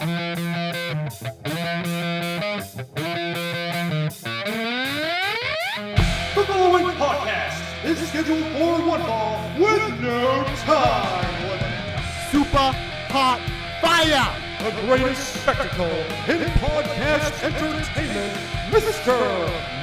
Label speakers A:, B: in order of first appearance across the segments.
A: The following podcast is scheduled for one fall with no time limit.
B: Super hot fire!
A: The greatest spectacle in podcast entertainment, Mr.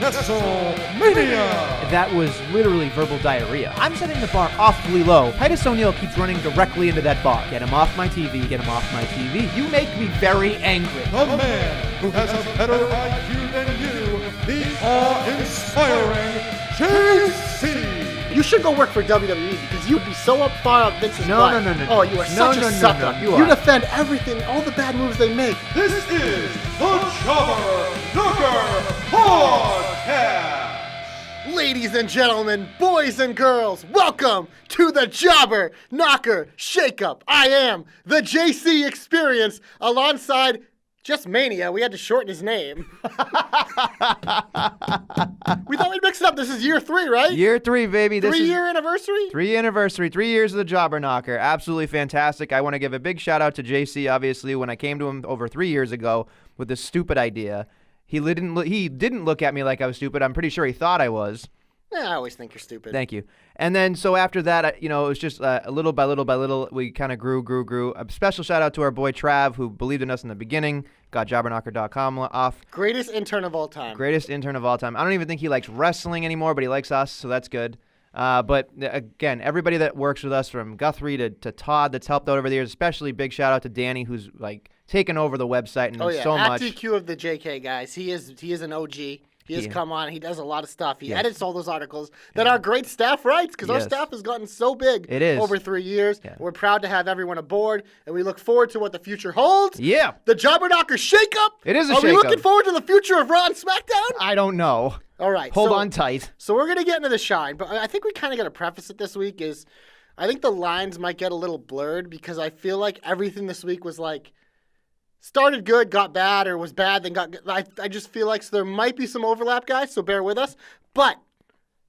A: Nestlemania.
C: That was literally verbal diarrhea. I'm setting the bar awfully low. Titus O'Neil keeps running directly into that bar. Get him off my TV, get him off my TV. You make me very angry.
A: The man who has a better IQ than you, the awe-inspiring JC.
B: You should go work for WWE because you'd be so up far up Vince's butt.
C: No.
B: Oh, you are such a sucker.
C: You
B: You
C: are.
B: defend everything, all the bad moves they make.
A: This is the Jobber Knocker Podcast.
B: Ladies and gentlemen, boys and girls, welcome to the Jobber Knocker Shakeup. I am the JC Experience alongside just Mania. We had to shorten his name. We thought we'd mix it up. This is year 3, right?
C: Year 3, baby. This is
B: 3-year anniversary?
C: 3 anniversary, 3 years of the Jobber Knocker. Absolutely fantastic. I want to give a big shout out to JC, obviously, when I came to him over 3 years ago with this stupid idea. He didn't look at me like I was stupid. I'm pretty sure he thought I was.
B: Yeah, I always think you're stupid.
C: Thank you. And then, so after that, it was just little by little by little, we kind of grew. A special shout out to our boy Trav, who believed in us in the beginning, got jobberknocker.com off.
B: Greatest intern of all time.
C: Greatest intern of all time. I don't even think he likes wrestling anymore, but he likes us, so that's good. But again, everybody that works with us, from Guthrie to Todd, that's helped out over the years, especially big shout out to Danny, who's like taken over the website and done so much.
B: TQ of the JK guys. He is an OG. He has come on. He does a lot of stuff. He edits all those articles that our great staff writes because our staff has gotten so big over 3 years.
C: Yeah.
B: We're proud to have everyone aboard, and we look forward to what the future holds.
C: Yeah.
B: The Jobber Knocker Shakeup.
C: It is a
B: Are we
C: shakeup.
B: looking forward to the future of Raw and SmackDown?
C: I don't know.
B: All right.
C: Hold on tight.
B: So we're going to get into the shine, but I think we kind of got to preface it this week is I think the lines might get a little blurred because I feel like everything this week was like started good, got bad, or was bad, then got good. I just feel like so there might be some overlap, guys, so bear with us. But,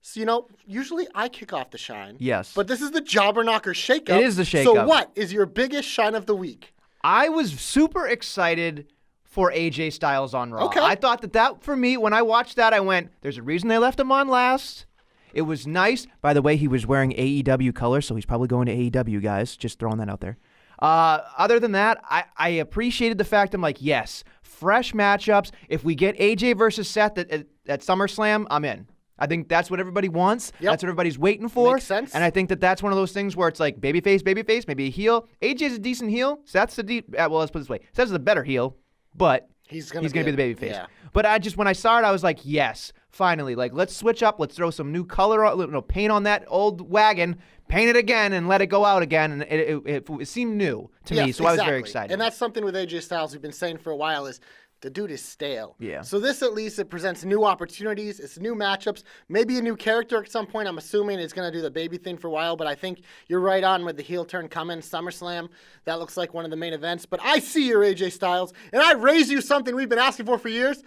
B: so, usually I kick off the shine.
C: Yes.
B: But this is the Jobber Knocker Shakeup.
C: It is the shakeup.
B: So what is your biggest shine of the week?
C: I was super excited for AJ Styles on Raw.
B: Okay.
C: I thought that for me, when I watched that, I went, there's a reason they left him on last. It was nice. By the way, he was wearing AEW colors, so he's probably going to AEW, guys. Just throwing that out there. Other than that, I appreciated the fact I'm like, yes, fresh matchups. If we get AJ versus Seth at SummerSlam, I'm in. I think that's what everybody wants.
B: Yep.
C: That's what everybody's waiting for.
B: Makes sense.
C: And I think that's one of those things where it's like babyface, maybe a heel. AJ's a decent heel. Seth's well, let's put it this way. Seth's a better heel, but
B: He's gonna
C: be the babyface.
B: Yeah.
C: But when I saw it, I was like, yes, finally. Like, let's switch up. Let's throw some new color, paint on that old wagon, paint it again, and let it go out again. And it seemed new to me, so I was very excited.
B: And that's something with AJ Styles we've been saying for a while is the dude is stale.
C: Yeah.
B: So this at least it presents new opportunities. It's new matchups. Maybe a new character at some point. I'm assuming it's going to do the baby thing for a while, but I think you're right on with the heel turn coming. SummerSlam, that looks like one of the main events. But I see your AJ Styles, and I raise you something we've been asking for years.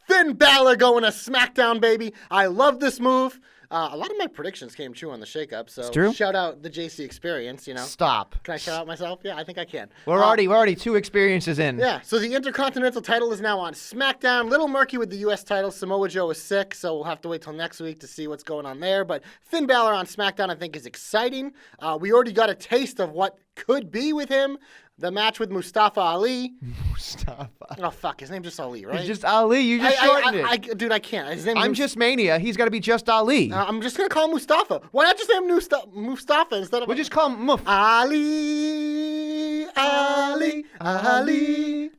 B: Finn Balor going to SmackDown, baby. I love this move. A lot of my predictions came true on the shakeup, so
C: It's true.
B: shout out the JC Experience,
C: Stop.
B: Can I shout out myself? Yeah, I think I can.
C: We're already 2 experiences in.
B: Yeah, so the Intercontinental title is now on SmackDown. Little murky with the U.S. title. Samoa Joe is sick, so we'll have to wait till next week to see what's going on there. But Finn Balor on SmackDown, I think, is exciting. We already got a taste of what could be with him. The match with Mustafa Ali.
C: Mustafa.
B: Oh, fuck. His name's just Ali, right?
C: It's just Ali. You just shortened it.
B: Dude, I can't. His name
C: I'm just Mania. He's got to be just Ali.
B: I'm just going to call him Mustafa. Why not just name him Mustafa instead of...
C: We'll just call him Muff.
B: Ali.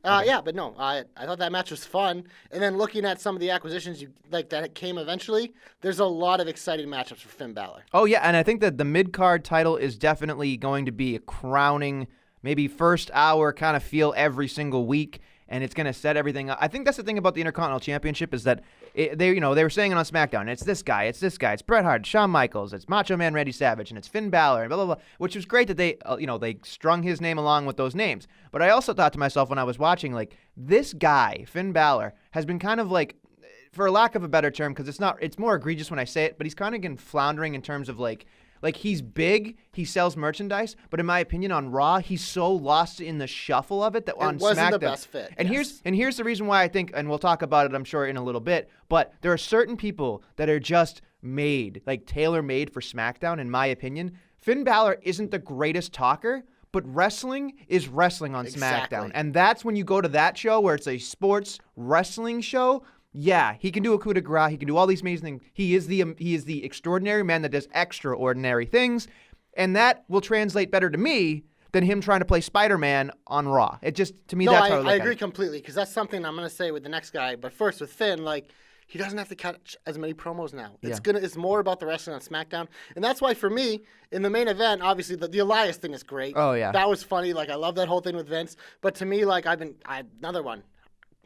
B: Yeah, but no, I thought that match was fun. And then looking at some of the acquisitions that came eventually, there's a lot of exciting matchups for Finn Balor.
C: Oh, yeah, and I think that the mid-card title is definitely going to be a crowning, maybe first hour kind of feel every single week, and it's going to set everything up. I think that's the thing about the Intercontinental Championship is that they were saying it on SmackDown. It's this guy, it's Bret Hart, Shawn Michaels, it's Macho Man Randy Savage, and it's Finn Balor, and blah, blah, blah, which was great that they strung his name along with those names. But I also thought to myself when I was watching, like, this guy, Finn Balor, has been kind of like, for lack of a better term, because it's more egregious when I say it, but he's kind of been floundering in terms of, like, Like, he's big, he sells merchandise, but in my opinion, on Raw, he's so lost in the shuffle of it that on
B: wasn't
C: SmackDown.
B: the best fit,
C: And
B: yes.
C: here's the reason why I think, and we'll talk about it, I'm sure, in a little bit. But there are certain people that are just made, like tailor-made for SmackDown, in my opinion. Finn Balor isn't the greatest talker, but wrestling is wrestling on
B: Exactly.
C: SmackDown. And that's when you go to that show where it's a sports wrestling show. Yeah, he can do a coup de grace. He can do all these amazing things. He is the extraordinary man that does extraordinary things. And that will translate better to me than him trying to play Spider-Man on Raw. It just, to me,
B: No,
C: that's how I
B: I
C: look at
B: agree
C: it.
B: completely because that's something I'm going to say with the next guy. But first, with Finn, like, he doesn't have to catch as many promos now. It's more about the wrestling on SmackDown, and that's why for me in the main event, obviously the Elias thing is great.
C: Oh, yeah.
B: that was funny. Like I love that whole thing with Vince. But to me, like another one.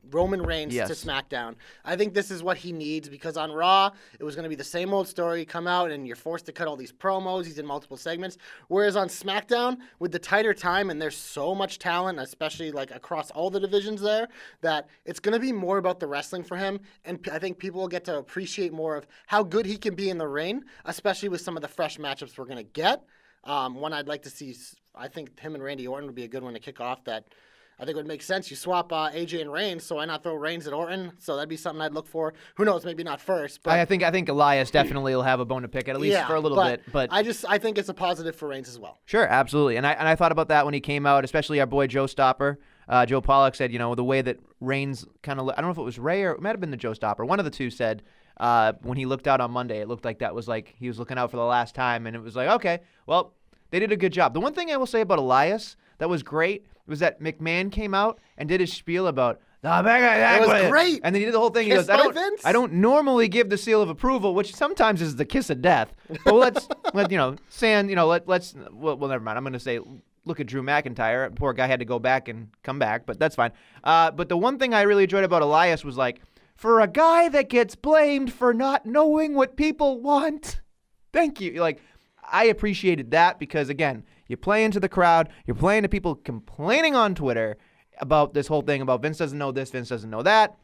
B: Roman Reigns
C: Yes.
B: to SmackDown. I think this is what he needs because on Raw, it was going to be the same old story. Come out and you're forced to cut all these promos. He's in multiple segments. Whereas on SmackDown, with the tighter time and there's so much talent, especially like across all the divisions there, that it's going to be more about the wrestling for him. And I think people will get to appreciate more of how good he can be in the ring, especially with some of the fresh matchups we're going to get. One I'd like to see, I think him and Randy Orton would be a good one to kick off that. I think it would make sense. You swap AJ and Reigns, so why not throw Reigns at Orton? So that'd be something I'd look for. Who knows? Maybe not first, but
C: I think Elias definitely will have a bone to pick at least
B: yeah,
C: for a little bit. But
B: I think it's a positive for Reigns as well.
C: sure, absolutely. And I thought about that when he came out, especially our boy Joe Stopper. Joe Pollock said, the way that Reigns kind of, I don't know if it was Ray or it might have been the Joe Stopper. One of the two said when he looked out on Monday, it looked like that was like he was looking out for the last time. And it was like, okay, well, they did a good job. The one thing I will say about Elias that was great was that McMahon came out and did his spiel about
B: It was great.
C: and then he did the whole thing. He
B: Kissed
C: goes,
B: by Vince?
C: I don't normally give the seal of approval, which sometimes is the kiss of death. But let's well, never mind. I'm going to say, look at Drew McIntyre. Poor guy had to go back and come back, but that's fine. But the one thing I really enjoyed about Elias was like, for a guy that gets blamed for not knowing what people want, thank you. Like, I appreciated that because, again, you play into the crowd. You're playing to people complaining on Twitter about this whole thing about Vince doesn't know this, Vince doesn't know that.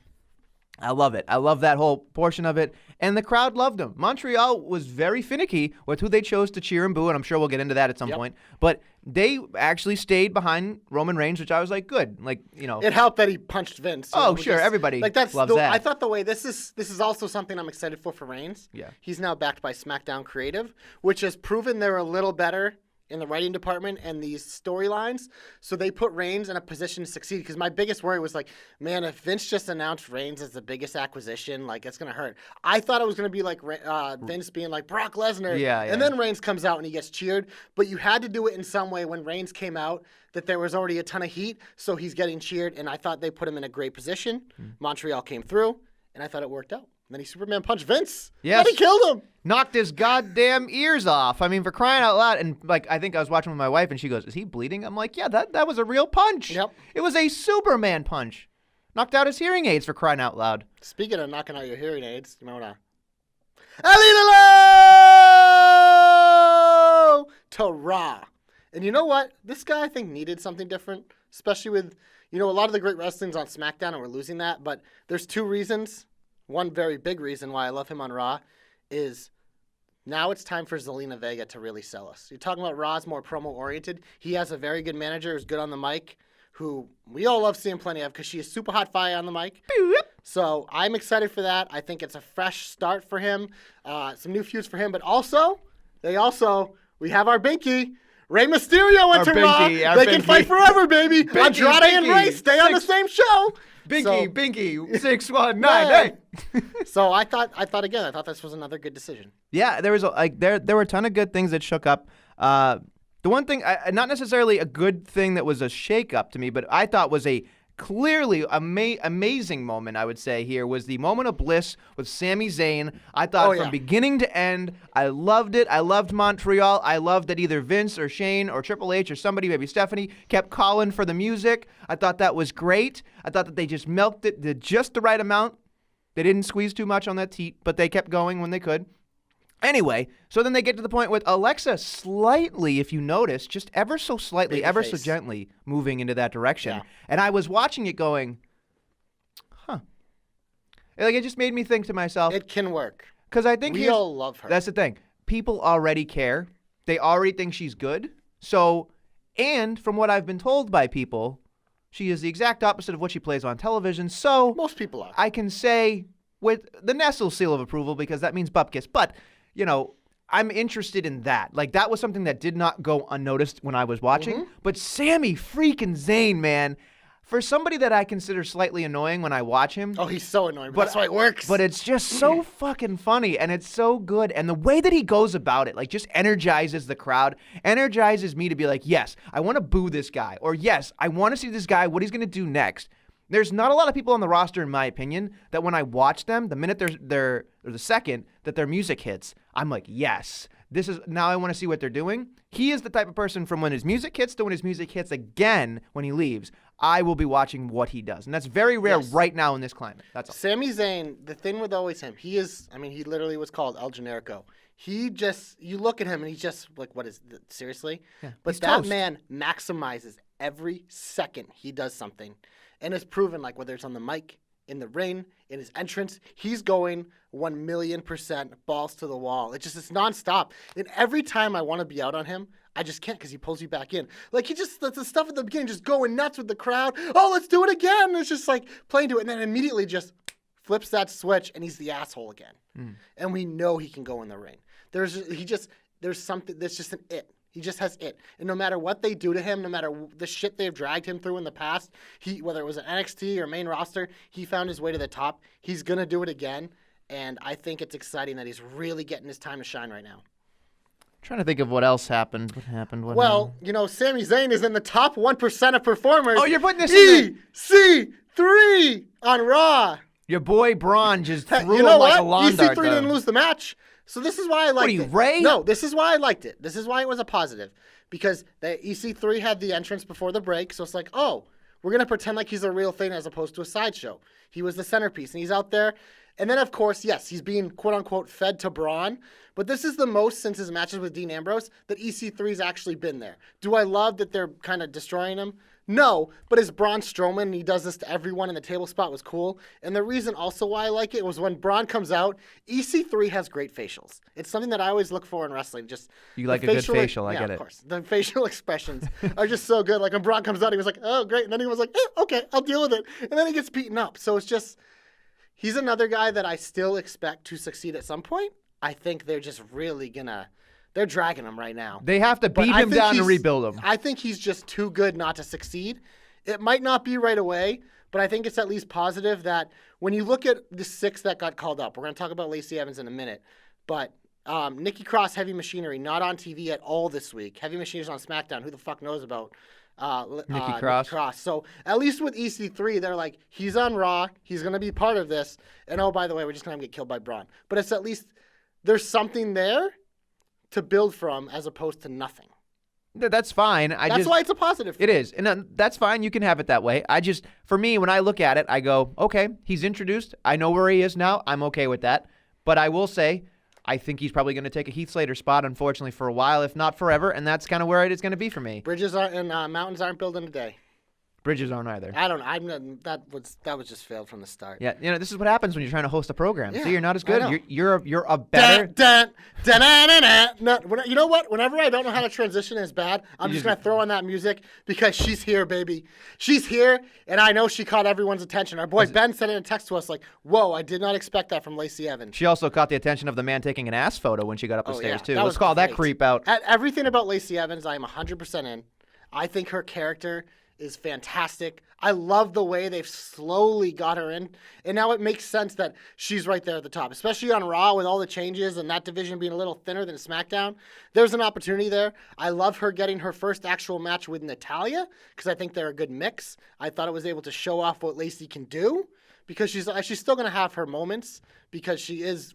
C: I love it. I love that whole portion of it. And the crowd loved him. Montreal was very finicky with who they chose to cheer and boo, and I'm sure we'll get into that at some point. But they actually stayed behind Roman Reigns, which I was like, good. Like,
B: It helped that he punched Vince.
C: Oh, sure. Everybody
B: that's
C: loves that.
B: I thought the way this is also something I'm excited for Reigns.
C: Yeah.
B: He's now backed by SmackDown Creative, which has proven they're a little better in the writing department and these storylines. So they put Reigns in a position to succeed. Because my biggest worry was like, man, if Vince just announced Reigns as the biggest acquisition, like it's going to hurt. I thought it was going to be like Vince being like Brock Lesnar.
C: Yeah.
B: And then Reigns comes out and he gets cheered. But you had to do it in some way when Reigns came out that there was already a ton of heat. So he's getting cheered. And I thought they put him in a great position. Montreal came through. And I thought it worked out. And then he Superman punched Vince.
C: Yes.
B: And he killed him.
C: Knocked his goddamn ears off. I mean, for crying out loud. And like, I think I was watching with my wife and she goes, is he bleeding? I'm like, yeah, that was a real punch.
B: Yep. It
C: It was a Superman punch. Knocked out his hearing aids, for crying out loud.
B: Speaking of knocking out your hearing aids, you know what? Alilo to Raw. And you know what? This guy, I think, needed something different, especially with, a lot of the great wrestling's on SmackDown and we're losing that. But there's two reasons. One very big reason why I love him on Raw is now it's time for Zelina Vega to really sell us. You're talking about Raw's more promo-oriented. He has a very good manager who's good on the mic, who we all love seeing plenty of because she is super hot fire on the mic. So I'm excited for that. I think it's a fresh start for him, some new feuds for him. But also, we have our Binky. Rey Mysterio went to Raw. They can fight forever, baby. Andrade and Rey stay on the same show.
C: Binky, 619.
B: Yeah.
C: Hey.
B: So I thought this was another good decision.
C: Yeah, there was there were a ton of good things that shook up. The one thing, not necessarily a good thing that was a shake up to me, but I thought was a clearly amazing moment, I would say, here was the moment of bliss with Sami Zayn. I thought from beginning to end, I loved it. I loved Montreal. I loved that either Vince or Shane or Triple H or somebody, maybe Stephanie, kept calling for the music. I thought that was great. I thought that they just milked it to just the right amount. They didn't squeeze too much on that teat, but they kept going when they could. Anyway, so then they get to the point with Alexa slightly, if you notice, just ever so slightly, ever so gently moving into that direction.
B: Yeah.
C: And I was watching it going, huh. Like, it just made me think to myself.
B: It can work.
C: Because I think
B: we all love her.
C: That's the thing. People already care They already think she's good. So, and from what I've been told by people, she is the exact opposite of what she plays on television. So
B: Most people are.
C: I can say with the Nestle seal of approval, because that means butt kiss. But, I'm interested in that. Like, that was something that did not go unnoticed when I was watching. But Sami freaking Zayn, man, for somebody that I consider slightly annoying when I watch him.
B: Oh, he's so annoying, but that's why it works.
C: But it's just so fucking funny, and it's so good. And the way that he goes about it, like, just energizes the crowd, energizes me to be like, yes, I want to boo this guy. Or, yes, I want to see this guy, what he's going to do next. There's not a lot of people on the roster, in my opinion, that when I watch them, the minute or the second that their music hits, I'm like, yes, now I want to see what they're doing. He is the type of person from when his music hits to when his music hits again when he leaves, I will be watching what he does. And that's very rare right now in this climate. That's all.
B: Sami Zayn, the thing with always him, he literally was called El Generico. You look at him and he's just like, what is, seriously?
C: Yeah,
B: but
C: he's
B: that
C: toast.
B: man maximizes every second he does something. And it's proven, like, whether it's on the mic, in the ring, in his entrance, he's going 1,000,000% balls to the wall. It's nonstop. And every time I want to be out on him, I just can't because he pulls you back in. Like, the stuff at the beginning, just going nuts with the crowd. Oh, let's do it again. And it's just like playing to it. And then immediately just flips that switch and he's the asshole again. And we know he can go in the ring. There's something that's just an it. He just has it. And no matter what they do to him, no matter the shit they've dragged him through in the past, whether it was an NXT or main roster, he found his way to the top. He's going to do it again. And I think it's exciting that he's really getting his time to shine right now.
C: Trying to think of what else happened. What happened?
B: Well, Sami Zayn is in the top 1% of performers.
C: Oh, you're putting this in
B: EC3 on Raw.
C: your boy Braun just threw
B: You know
C: him like a
B: what?
C: lawn
B: EC3
C: dart.
B: didn't lose the match. So this is why I liked it.
C: Ray?
B: No, this is why I liked it. This is why it was a positive. Because the EC3 had the entrance before the break, so it's like, oh, we're going to pretend like he's a real thing as opposed to a sideshow. He was the centerpiece, and he's out there. And then, of course, yes, he's being, quote-unquote, fed to Braun. But this is the most, since his matches with Dean Ambrose, that EC3's actually been there. Do I love that they're kind of destroying him? No, but as Braun Strowman, and he does this to everyone in the table spot, was cool. And the reason also why I like it was when Braun comes out, EC3 has great facials. It's something that I always look for in wrestling. Just
C: You like a good facial, I get it.
B: of course. The facial expressions are just so good. Like when Braun comes out, he was like, oh, great. And then he was like, okay, I'll deal with it. And then he gets beaten up. So it's just, he's another guy that I still expect to succeed at some point. I think they're just really they're dragging him right now.
C: They have to beat him down to rebuild him.
B: I think he's just too good not to succeed. It might not be right away, but I think it's at least positive that when you look at the 6 that got called up, we're going to talk about Lacey Evans in a minute, but Nikki Cross, Heavy Machinery, not on TV at all this week. Heavy Machinery's on SmackDown. Who the fuck knows about
C: Nikki Cross?
B: So at least with EC3, they're like, he's on Raw. He's going to be part of this. And oh, by the way, we're just going to get killed by Braun. But it's at least there's something there to build from as opposed to nothing.
C: That's fine.
B: That's why it's a positive.
C: It is. And that's fine. You can have it that way. For me, when I look at it, I go, okay, he's introduced. I know where he is now. I'm okay with that. But I will say, I think he's probably going to take a Heath Slater spot, unfortunately, for a while, if not forever. And that's kind of where it is going to be for me.
B: Bridges and mountains aren't built in a day.
C: Bridges aren't either.
B: I don't know. That was just failed from the start.
C: Yeah, this is what happens when you're trying to host a program.
B: Yeah,
C: See, you're not as
B: I
C: good.
B: know.
C: You're a better.
B: You know what? Whenever I don't know how to transition is bad, I'm just going to throw on that music because she's here, baby. She's here, and I know she caught everyone's attention. Our boy Ben sent in a text to us like, whoa, I did not expect that from Lacey Evans.
C: She also caught the attention of the man taking an ass photo when she got up the stairs, too.
B: That
C: Let's
B: was
C: call that
B: great.
C: creep out.
B: At everything about Lacey Evans, I am 100% in. I think her character is fantastic. I love the way they've slowly got her in. And now it makes sense that she's right there at the top, especially on Raw with all the changes and that division being a little thinner than SmackDown. There's an opportunity there. I love her getting her first actual match with Natalya because I think they're a good mix. I thought it was able to show off what Lacey can do because she's still going to have her moments because she is,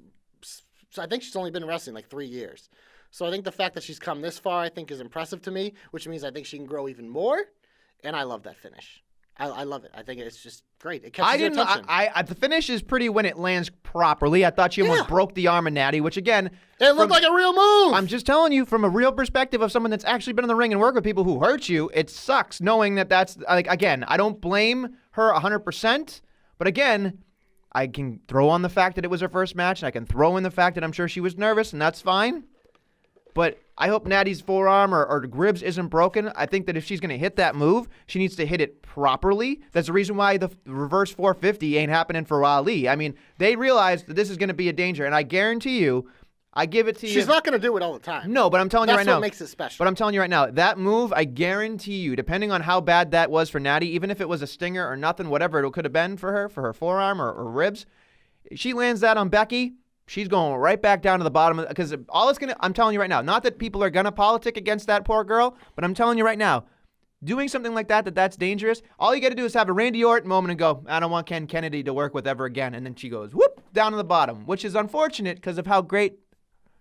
B: I think she's only been wrestling like 3 years. So I think the fact that she's come this far, I think is impressive to me, which means I think she can grow even more. And I love that finish. I love it. I think it's just great. It catches your attention.
C: The finish is pretty when it lands properly. I thought she almost broke the arm of Natty, which again,
B: it looked like a real move.
C: I'm just telling you, from a real perspective of someone that's actually been in the ring and worked with people who hurt you, it sucks knowing that that's like, again, I don't blame her 100%, but again, I can throw on the fact that it was her first match, and I can throw in the fact that I'm sure she was nervous, and that's fine. But I hope Natty's forearm or ribs isn't broken. I think that if she's going to hit that move, she needs to hit it properly. That's the reason why the reverse 450 ain't happening for Ali. I mean, they realize that this is going to be a danger, and I guarantee you, I give it to you.
B: She's not going to do it all the time.
C: No, but I'm telling you right now.
B: That's what makes it special.
C: But I'm telling you right now, that move, I guarantee you, depending on how bad that was for Natty, even if it was a stinger or nothing, whatever it could have been for her forearm or ribs, if she lands that on Becky, she's going right back down to the bottom because all it's gonna. I'm telling you right now, not that people are gonna politic against that poor girl, but I'm telling you right now, doing something like that's dangerous. All you got to do is have a Randy Orton moment and go, I don't want Ken Kennedy to work with ever again, and then she goes whoop down to the bottom, which is unfortunate because of how great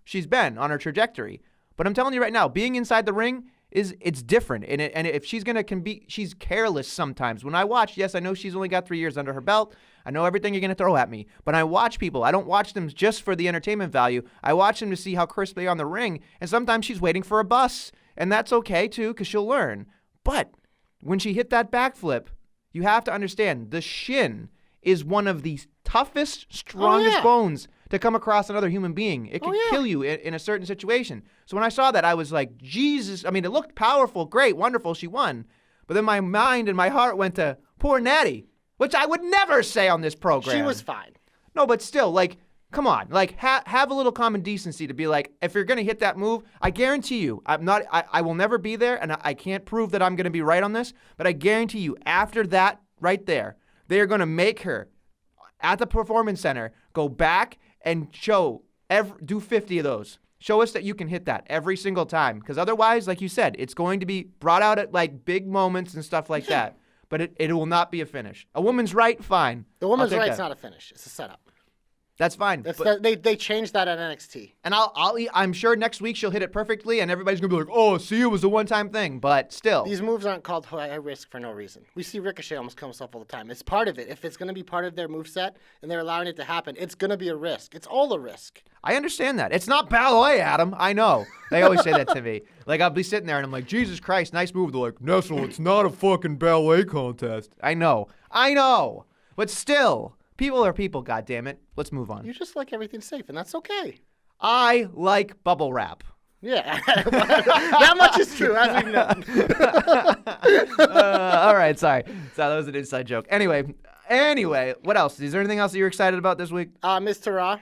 C: she's been on her trajectory. But I'm telling you right now, being inside the ring it's different, and if she's gonna she's careless sometimes. When I watch, yes, I know she's only got 3 years under her belt. I know everything you're gonna throw at me, but I watch people. I don't watch them just for the entertainment value. I watch them to see how crisp they are on the ring, and sometimes she's waiting for a bus, and that's okay too, because she'll learn. But when she hit that backflip, you have to understand the shin is one of the toughest, strongest bones to come across another human being. It could kill you in a certain situation. So when I saw that, I was like, Jesus. I mean, it looked powerful, great, wonderful, she won. But then my mind and my heart went to poor Natty, which I would never say on this program.
B: She was fine.
C: No, but still, like, come on. Like, have a little common decency to be like, if you're going to hit that move, I guarantee you, I will never be there, and I can't prove that I'm going to be right on this, but I guarantee you, after that right there, they are going to make her, at the Performance Center, go back and do 50 of those. Show us that you can hit that every single time. Because otherwise, like you said, it's going to be brought out at like big moments and stuff like that. But it will not be a finish. A woman's right, fine.
B: The woman's right's not a finish. It's a setup.
C: That's fine.
B: They changed that at NXT.
C: And I'm sure next week she'll hit it perfectly, and everybody's gonna be like, "Oh, see, it was a one-time thing." But still,
B: these moves aren't called high risk for no reason. We see Ricochet almost kill himself all the time. It's part of it. If it's gonna be part of their moveset and they're allowing it to happen, it's gonna be a risk. It's all a risk.
C: I understand that. It's not ballet, Adam. I know. They always say that to me. Like, I'll be sitting there and I'm like, Jesus Christ, nice move. They're like, Nestle, it's not a fucking ballet contest. I know. But still. People are people, goddammit. Let's move on.
B: You just like everything safe, and that's okay.
C: I like bubble wrap.
B: Yeah. That much is true, as we know.
C: All right, sorry. So that was an inside joke. Anyway, what else? Is there anything else that you're excited about this week?
B: Miz Tara.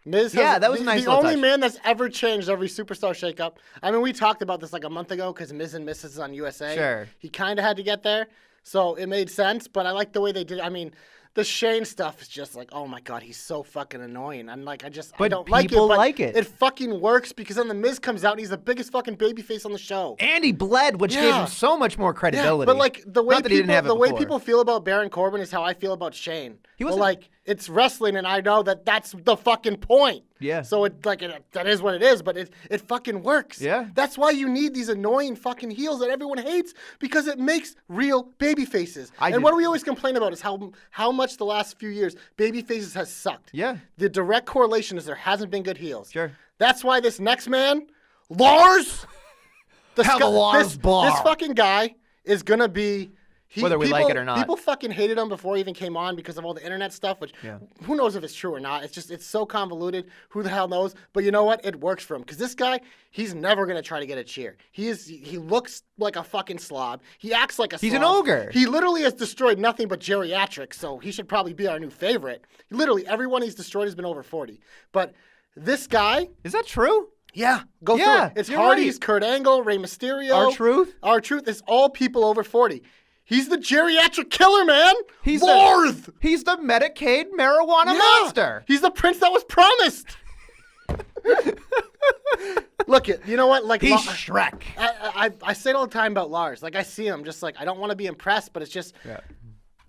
B: Miz
C: that was a nice
B: the
C: little
B: only
C: touch.
B: man that's ever changed every superstar shakeup. I mean, we talked about this like a month ago because Miz and Mrs. is on USA.
C: Sure.
B: He kind of had to get there, so it made sense, but I like the way they did it. I mean, the Shane stuff is just like, oh my God, he's so fucking annoying. I'm like, I don't like it.
C: People like it.
B: It fucking works because then the Miz comes out and he's the biggest fucking babyface on the show.
C: And he bled, which gave him so much more credibility.
B: Yeah, but like the way
C: way
B: people feel about Baron Corbin is how I feel about Shane. But like it's wrestling, and I know that's the fucking point.
C: Yeah.
B: So that is what it is, but it fucking works.
C: Yeah.
B: That's why you need these annoying fucking heels that everyone hates, because it makes real baby faces. What we always complain about is how much the last few years baby faces has sucked.
C: Yeah.
B: The direct correlation is there hasn't been good heels.
C: Sure.
B: That's why this next man, Lars,
C: This
B: fucking guy is gonna be.
C: Whether we like it or not.
B: People fucking hated him before he even came on because of all the internet stuff, which who knows if it's true or not. It's so convoluted. Who the hell knows? But you know what? It works for him because this guy, he's never going to try to get a cheer. He looks like a fucking slob. He acts like a slob.
C: He's an ogre.
B: He literally has destroyed nothing but geriatrics, so he should probably be our new favorite. Literally, everyone he's destroyed has been over 40. But this guy...
C: Is that true?
B: Yeah, go through it. It's Hardy's, Kurt Angle, Rey Mysterio.
C: R-Truth?
B: R-Truth is all people over 40. He's the geriatric killer, man.
C: He's
B: the
C: Medicaid marijuana monster.
B: He's the prince that was promised. Look, you know what? Like
C: he's Shrek.
B: I say it all the time about Lars. Like I see him, just like I don't want to be impressed, but it's just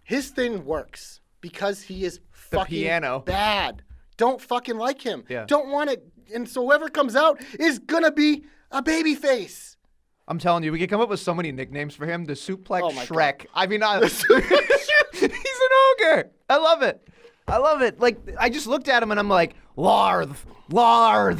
B: his thing works because he is fucking bad. Don't fucking like him.
C: Yeah.
B: Don't want it, and so whoever comes out is gonna be a baby face.
C: I'm telling you, we could come up with so many nicknames for him. The Suplex Shrek.
B: God.
C: I mean, he's an ogre. I love it. Like, I just looked at him and I'm like, Larth Bar.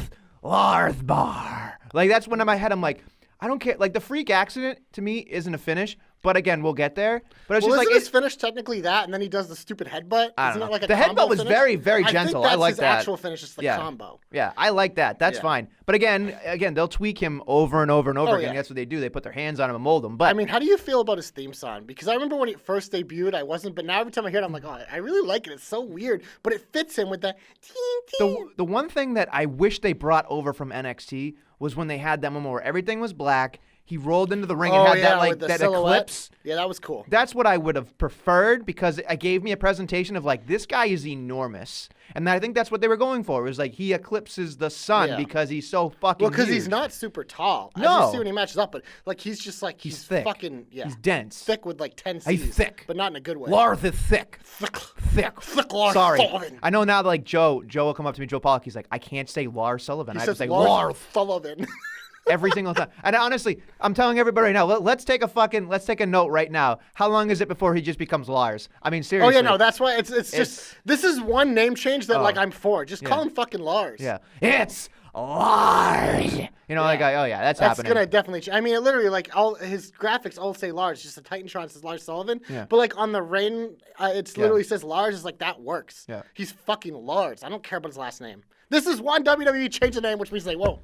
C: Like, that's when in my head I'm like, I don't care. Like, the freak accident to me isn't a finish, But again, we'll get there. But it's
B: Well,
C: just
B: isn't
C: like
B: his finish technically that, and then he does the stupid headbutt?
C: I
B: Isn't
C: don't
B: it
C: know.
B: like a
C: The
B: combo
C: headbutt was
B: finish?
C: very, very
B: I
C: gentle.
B: think that's
C: I like
B: his
C: that.
B: actual finish, is the
C: Yeah.
B: combo.
C: Yeah, I like that. That's
B: Yeah.
C: fine. But again, they'll tweak him over and over and over
B: Oh,
C: again.
B: yeah.
C: That's what they do. They put their hands on him and mold him. But
B: I mean, how do you feel about his theme song? Because I remember when it first debuted, I wasn't, but now every time I hear it, I'm like, oh, I really like it. It's so weird, but it fits him with the
C: the one thing that I wish they brought over from NXT was when they had that moment where everything was black. He rolled into the ring and had that like
B: with the
C: that
B: silhouette.
C: eclipse.
B: Yeah, that was cool.
C: That's what I would have preferred because it gave me a presentation of like this guy is enormous, and I think that's what they were going for. It was like he eclipses the sun
B: Yeah.
C: because he's so fucking.
B: Well, because
C: huge.
B: he's not super tall. I
C: No.
B: just see when he matches up, but like he's just like he's
C: thick.
B: fucking
C: He's dense.
B: thick with like 10
C: He's
B: C's.
C: thick.
B: but not in a good way.
C: Lars is thick. Thick.
B: Lars
C: Sorry.
B: Sullivan.
C: I know now that like Joe will come up to me, Joe Pollock. He's like, I can't say Lars Sullivan.
B: He
C: I have to
B: says
C: say
B: Lars
C: Lars
B: Sullivan.
C: every single time. And honestly, I'm telling everybody right now, let's take a note right now. How long is it before he just becomes Lars? I mean,
B: Oh
C: seriously.
B: yeah, no, that's why it's just this is one name change that like I'm for. Just call
C: Yeah.
B: him fucking Lars.
C: Yeah. It's Lars. You know, like, oh yeah, that's happening.
B: gonna definitely. I mean, it literally like all his graphics all say Lars. Just the Titantron says Lars Sullivan.
C: Yeah.
B: But like on the Rain, it's literally says Lars. It's like that works.
C: Yeah.
B: He's fucking Lars. I don't care about his last name. This is one WWE change the name, which means they won't.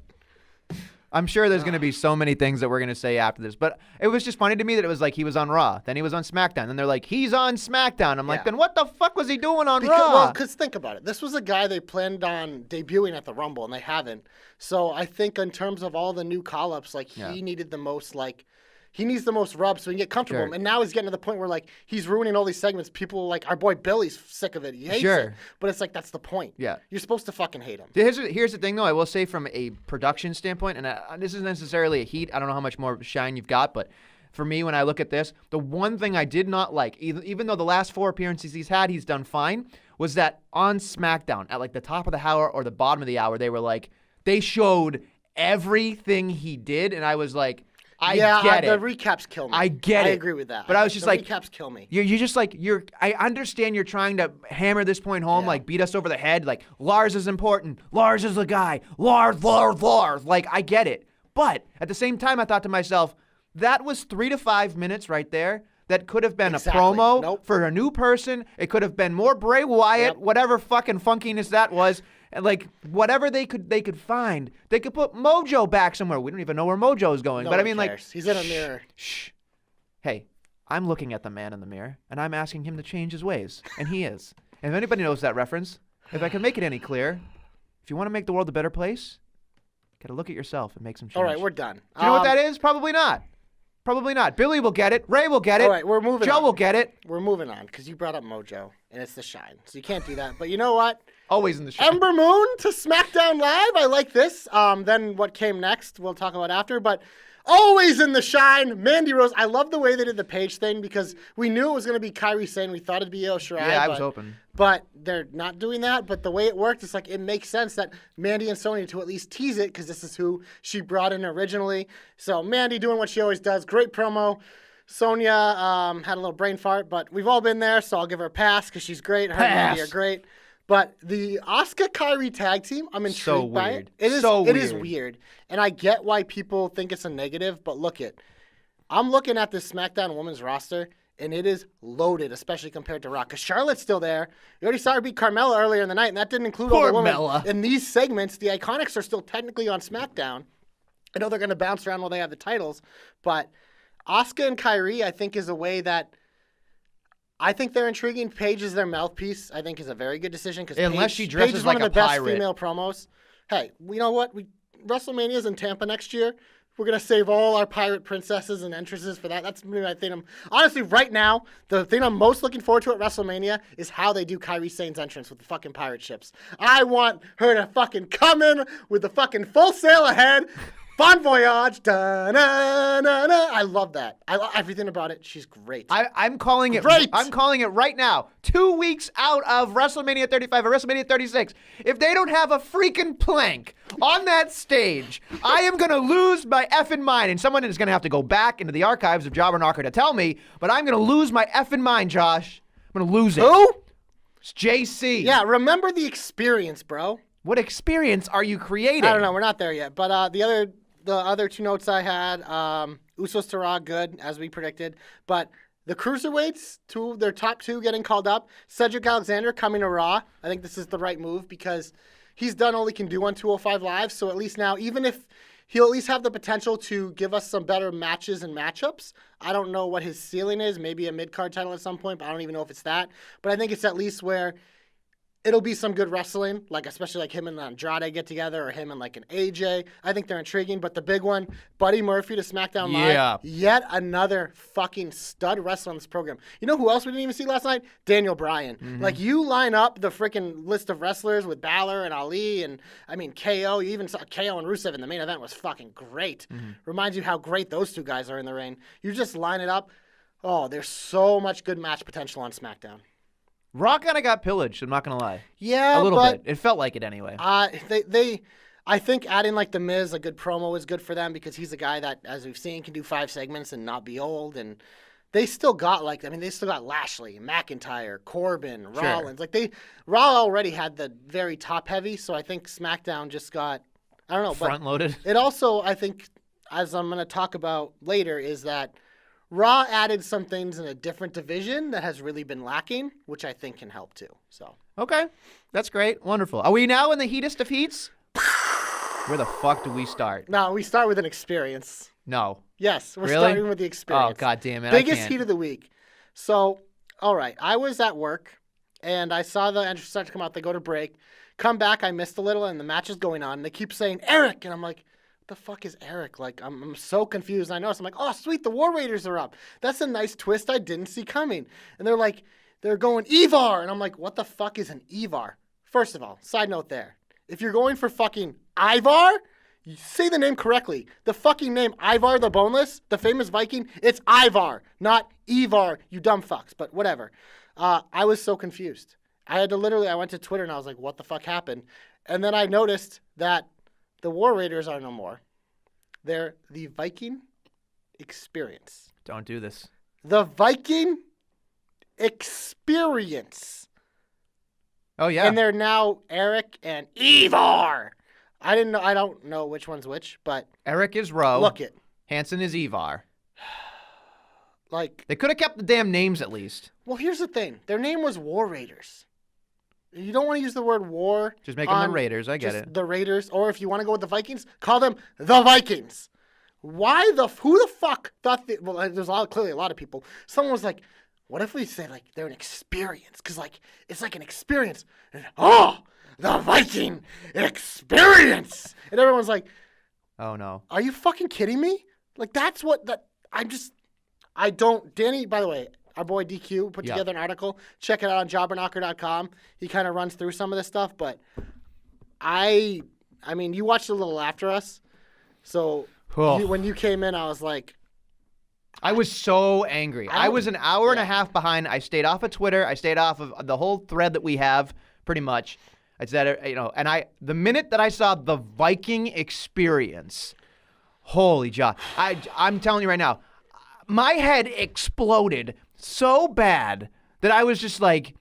C: I'm sure there's going to be so many things that we're going to say after this, but it was just funny to me that it was like he was on Raw, then he was on SmackDown, and they're like, he's on SmackDown. I'm like,
B: Yeah.
C: then what the fuck was he doing on
B: Because,
C: Raw?
B: well, because think about it. This was a guy they planned on debuting at the Rumble, and they haven't. So I think in terms of all the new call-ups, like he needed the most, like he needs the most rub so he can get comfortable.
C: Sure.
B: And now he's getting to the point where like he's ruining all these segments. People like our boy Billy's sick of it. He hates
C: Sure.
B: it. But it's like that's the point.
C: Yeah.
B: You're supposed to fucking hate him.
C: Here's the thing, though. I will say from a production standpoint, and this isn't necessarily a heat. I don't know how much more shine you've got, but for me, when I look at this, the one thing I did not like, even though the last 4 appearances he's done fine, was that on SmackDown, at like the top of the hour or the bottom of the hour, they showed everything he did, and I was like, I get it.
B: The recaps kill me.
C: I get
B: I
C: it.
B: agree with that.
C: But I was just
B: the
C: like,
B: recaps kill me.
C: You're just like, I understand you're trying to hammer this point home, like beat us over the head. Like, Lars is important. Lars is the guy. Lars. Like, I get it. But at the same time, I thought to myself, that was 3 to 5 minutes right there. That could have been
B: Exactly.
C: a promo
B: Nope.
C: for a new person. It could have been more Bray Wyatt, whatever fucking funkiness that was. And like whatever they could find, they could put Mojo back somewhere. We don't even know where Mojo is going.
B: No
C: but I
B: one
C: mean, like,
B: cares. He's in a mirror.
C: Shh. Hey, I'm looking at the man in the mirror, and I'm asking him to change his ways, and he is. And if anybody knows that reference, if I can make it any clearer, if you want to make the world a better place, you got to look at yourself and make some change.
B: All right, we're done.
C: Do you know what that is? Probably not. Probably not. Billy will get it. Ray will get it.
B: All right, we're moving
C: Joe
B: on.
C: will get it.
B: We're moving on because you brought up Mojo, and it's the shine. So you can't do that. But you know what?
C: Always in the show.
B: Ember Moon to SmackDown Live. I like this. Then what came next, we'll talk about after. But always in the shine, Mandy Rose. I love the way they did the Paige thing because we knew it was going to be Kairi Sane. We thought it'd be Io Shirai.
C: Yeah, I was hoping.
B: But they're not doing that. But the way it worked, it's like it makes sense that Mandy and Sonya to at least tease it because this is who she brought in originally. So Mandy doing what she always does. Great promo. Sonya had a little brain fart, but we've all been there, so I'll give her a pass because she's great. Her and Mandy are great. But the Asuka Kairi tag team, I'm intrigued
C: So
B: by
C: weird.
B: it. It is
C: weird.
B: weird. And I get why people think it's a negative, but look it. I'm looking at this SmackDown women's roster, and it is loaded, especially compared to Raw. Because Charlotte's still there. You already saw her beat Carmella earlier in the night, and that didn't include all the women.
C: Carmella.
B: In these segments, the Iconics are still technically on SmackDown. I know they're going to bounce around while they have the titles, but Asuka and Kairi, I think, is a way that I think they're intriguing. Paige is their mouthpiece. I think is a very good decision because
C: Unless she dresses
B: Paige is
C: like
B: one of
C: a
B: the best
C: pirate.
B: female promos. Hey, you know what? WrestleMania's in Tampa next year. We're gonna save all our pirate princesses and entrances for that. That's my thing. Honestly, right now, the thing I'm most looking forward to at WrestleMania is how they do Kairi Sane's entrance with the fucking pirate ships. I want her to fucking come in with the fucking full sail ahead. Bon voyage. Da-na-na-na. I love that. I love everything about it. She's great.
C: I'm calling it.
B: Great.
C: I'm calling it right now. 2 weeks out of WrestleMania 35 or WrestleMania 36. If they don't have a freaking plank on that stage, I am gonna lose my effing mind. And someone is gonna have to go back into the archives of Jobber Knocker to tell me. But I'm gonna lose my effing mind, Josh. I'm gonna lose it.
B: Who?
C: It's JC.
B: Yeah, remember the experience, bro.
C: What experience are you creating?
B: I don't know. We're not there yet. But the other two notes I had, Usos to Raw, good, as we predicted. But the Cruiserweights, their top 2 getting called up. Cedric Alexander coming to Raw. I think this is the right move because he's done all he can do on 205 Live. So at least now, even if he'll at least have the potential to give us some better matches and matchups. I don't know what his ceiling is. Maybe a mid-card title at some point, but I don't even know if it's that. But I think it's at least where it'll be some good wrestling, like especially like him and Andrade get together or him and like an AJ. I think they're intriguing. But the big one, Buddy Murphy to SmackDown Live.
C: Yeah.
B: Yet another fucking stud wrestler on this program. You know who else we didn't even see last night? Daniel Bryan. Like you line up the freaking list of wrestlers with Balor and Ali and I mean KO. You even saw KO and Rusev in the main event was fucking great. Reminds you how great those 2 guys are in the ring. You just line it up. Oh, there's so much good match potential on SmackDown.
C: Raw kind of got pillaged, I'm not going to lie.
B: Yeah,
C: a little
B: but
C: bit. It felt like it anyway.
B: I think adding like The Miz, a good promo is good for them because he's a guy that, as we've seen, can do 5 segments and not be old. And they still got they still got Lashley, McIntyre, Corbin, Rollins. Like Raw already had the very top heavy, so I think SmackDown just got, I don't know.
C: Front loaded.
B: It also, I think, as I'm going to talk about later, is that Raw added some things in a different division that has really been lacking, which I think can help too. So
C: Okay. That's great. Wonderful. Are we now in the heatest of heats? Where the fuck do we start?
B: now we start with an experience.
C: No.
B: Yes, we're
C: Really?
B: starting with the experience.
C: Oh, God damn it.
B: Biggest
C: I can't.
B: heat of the week. So, all right, I was at work and I saw the entrance start to come out. They go to break. Come back, I missed a little, and the match is going on. And they keep saying Eric, and I'm like, the fuck is Eric? Like, I'm so confused. I noticed. I'm like, oh, sweet, the War Raiders are up. That's a nice twist I didn't see coming. And they're like, they're going Evar. And I'm like, what the fuck is an Evar? First of all, side note there. If you're going for fucking Ivar, you say the name correctly. The fucking name Ivar the Boneless, the famous Viking, it's Ivar, not Evar, you dumb fucks. But whatever. I was so confused. I went to Twitter and I was like, what the fuck happened? And then I noticed that the War Raiders are no more. They're the Viking Experience.
C: Don't do this.
B: The Viking Experience.
C: Oh, yeah.
B: And they're now Eric and Evar. I don't know which one's which, but
C: Eric is Rowe.
B: look it.
C: Hanson is Evar.
B: Like,
C: They could have kept the damn names at least.
B: well, here's the thing. Their name was War Raiders. You don't want to use the word war.
C: Just make them the
B: on
C: Raiders. I get
B: just
C: it.
B: The Raiders. Or if you want to go with the Vikings, call them the Vikings. Who the fuck thought that, well, there's clearly a lot of people. Someone was like, what if we say, like, they're an experience? Because, like, it's like an experience. And, oh, the Viking Experience. And everyone's like,
C: Oh, no.
B: are you fucking kidding me? Like, that's what, Danny, by the way, our boy DQ put
C: Yeah.
B: together an article. Check it out on jobberknocker.com. He kind of runs through some of this stuff, but I mean, you watched a little after us. So
C: Oh.
B: when you came in, I was like,
C: I was so angry. I was an hour and a half behind. I stayed off of Twitter. I stayed off of the whole thread that we have, pretty much. I said, and the minute that I saw the Viking Experience, holy job! I'm telling you right now, my head exploded so bad that I was just like,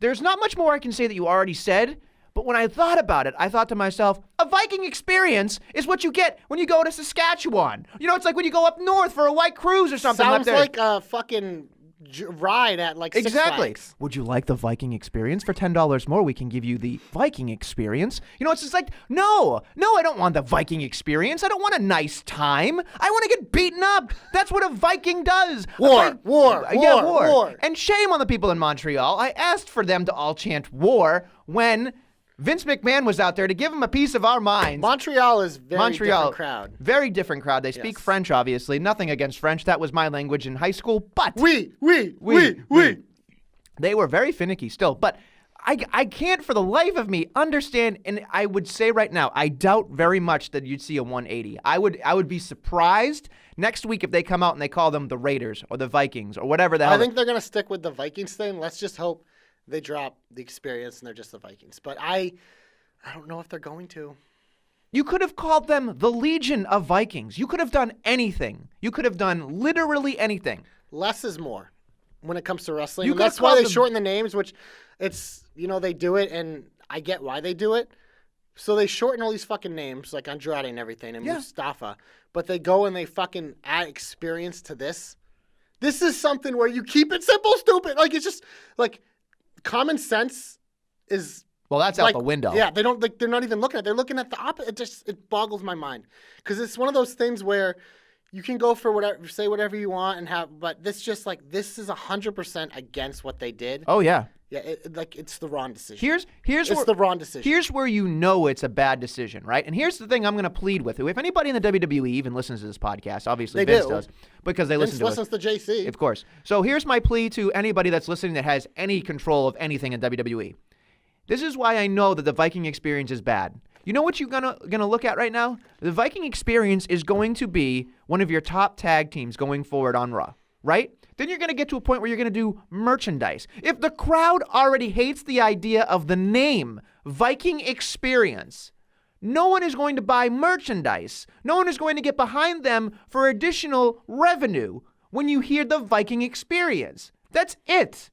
C: there's not much more I can say that you already said. But when I thought about it, I thought to myself, a Viking Experience is what you get when you go to Saskatchewan. You know, it's like when you go up north for a white cruise or something.
B: sounds
C: up there.
B: like a fucking ride at like Six
C: Exactly.
B: Flags.
C: Would you like the Viking Experience? For $10 more, we can give you the Viking Experience. You know, it's just like, no, I don't want the Viking Experience. I don't want a nice time. I want to get beaten up. That's what a Viking does.
B: War.
C: And shame on the people in Montreal. I asked for them to all chant war when Vince McMahon was out there to give them a piece of our minds.
B: Montreal is different crowd.
C: Very different crowd. They speak
B: Yes.
C: French, obviously. Nothing against French. That was my language in high school. But
B: We.
C: they were very finicky still, but I can't for the life of me understand, and I would say right now, I doubt very much that you'd see a 180. I would be surprised next week if they come out and they call them the Raiders or the Vikings or whatever the hell.
B: I think they're going to stick with the Vikings thing. Let's just hope they drop the Experience and they're just the Vikings. But I don't know if they're going to.
C: You could have called them the Legion of Vikings. You could have done anything. You could have done literally anything.
B: Less is more when it comes to wrestling.
C: You
B: And
C: could have
B: that's why
C: called
B: they
C: them-
B: shorten the names, which it's, they do it, and I get why they do it. So they shorten all these fucking names, like Andrade and everything, and
C: Yeah.
B: Mustafa, but they go and they fucking add experience to this. This is something where you keep it simple, stupid. Like, it's just, like, common sense is...
C: Well, that's out
B: like,
C: the window.
B: Yeah, they don't, like, they're not even looking at it. They're looking at the opposite. It boggles my mind. Because it's one of those things where you can go for whatever, say whatever you want and have, but this just, like, this is 100% against what they did.
C: Oh, yeah.
B: Yeah, it's the wrong decision.
C: Here's
B: It's
C: where,
B: the wrong decision.
C: Here's where you know it's a bad decision, right? And here's the thing I'm going to plead with. If anybody in the WWE even listens to this podcast, obviously
B: They
C: Vince
B: do.
C: does, because they listen
B: Vince
C: to
B: listens
C: it.
B: to JC.
C: Of course. So here's my plea to anybody that's listening that has any control of anything in WWE. This is why I know that the Viking experience is bad. You know what you're gonna look at right now? The Viking experience is going to be one of your top tag teams going forward on Raw, right? Then you're going to get to a point where you're going to do merchandise. If the crowd already hates the idea of the name Viking Experience, no one is going to buy merchandise. No one is going to get behind them for additional revenue when you hear the Viking Experience. That's it.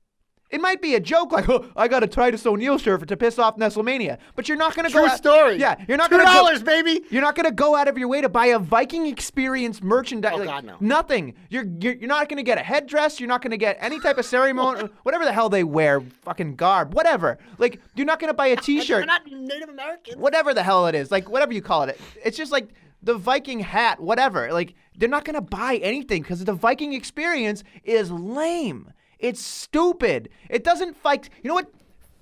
C: It might be a joke like, oh, I got a Titus O'Neil shirt to piss off Nestlemania, but you're not going to go
B: True story.
C: Yeah, you're not going to
B: $2, baby.
C: You're not going to go out of your way to buy a Viking Experience merchandise.
B: Oh, God, no.
C: Nothing. You're not going to get a headdress. You're not going to get any type of ceremony, whatever the hell they wear, fucking garb, whatever. Like, you're not going to buy a T-shirt.
B: We're not Native Americans.
C: Whatever the hell it is, like whatever you call it. It's just like the Viking hat, whatever. Like, they're not going to buy anything because the Viking Experience is lame. It's stupid. It doesn't fight. You know what?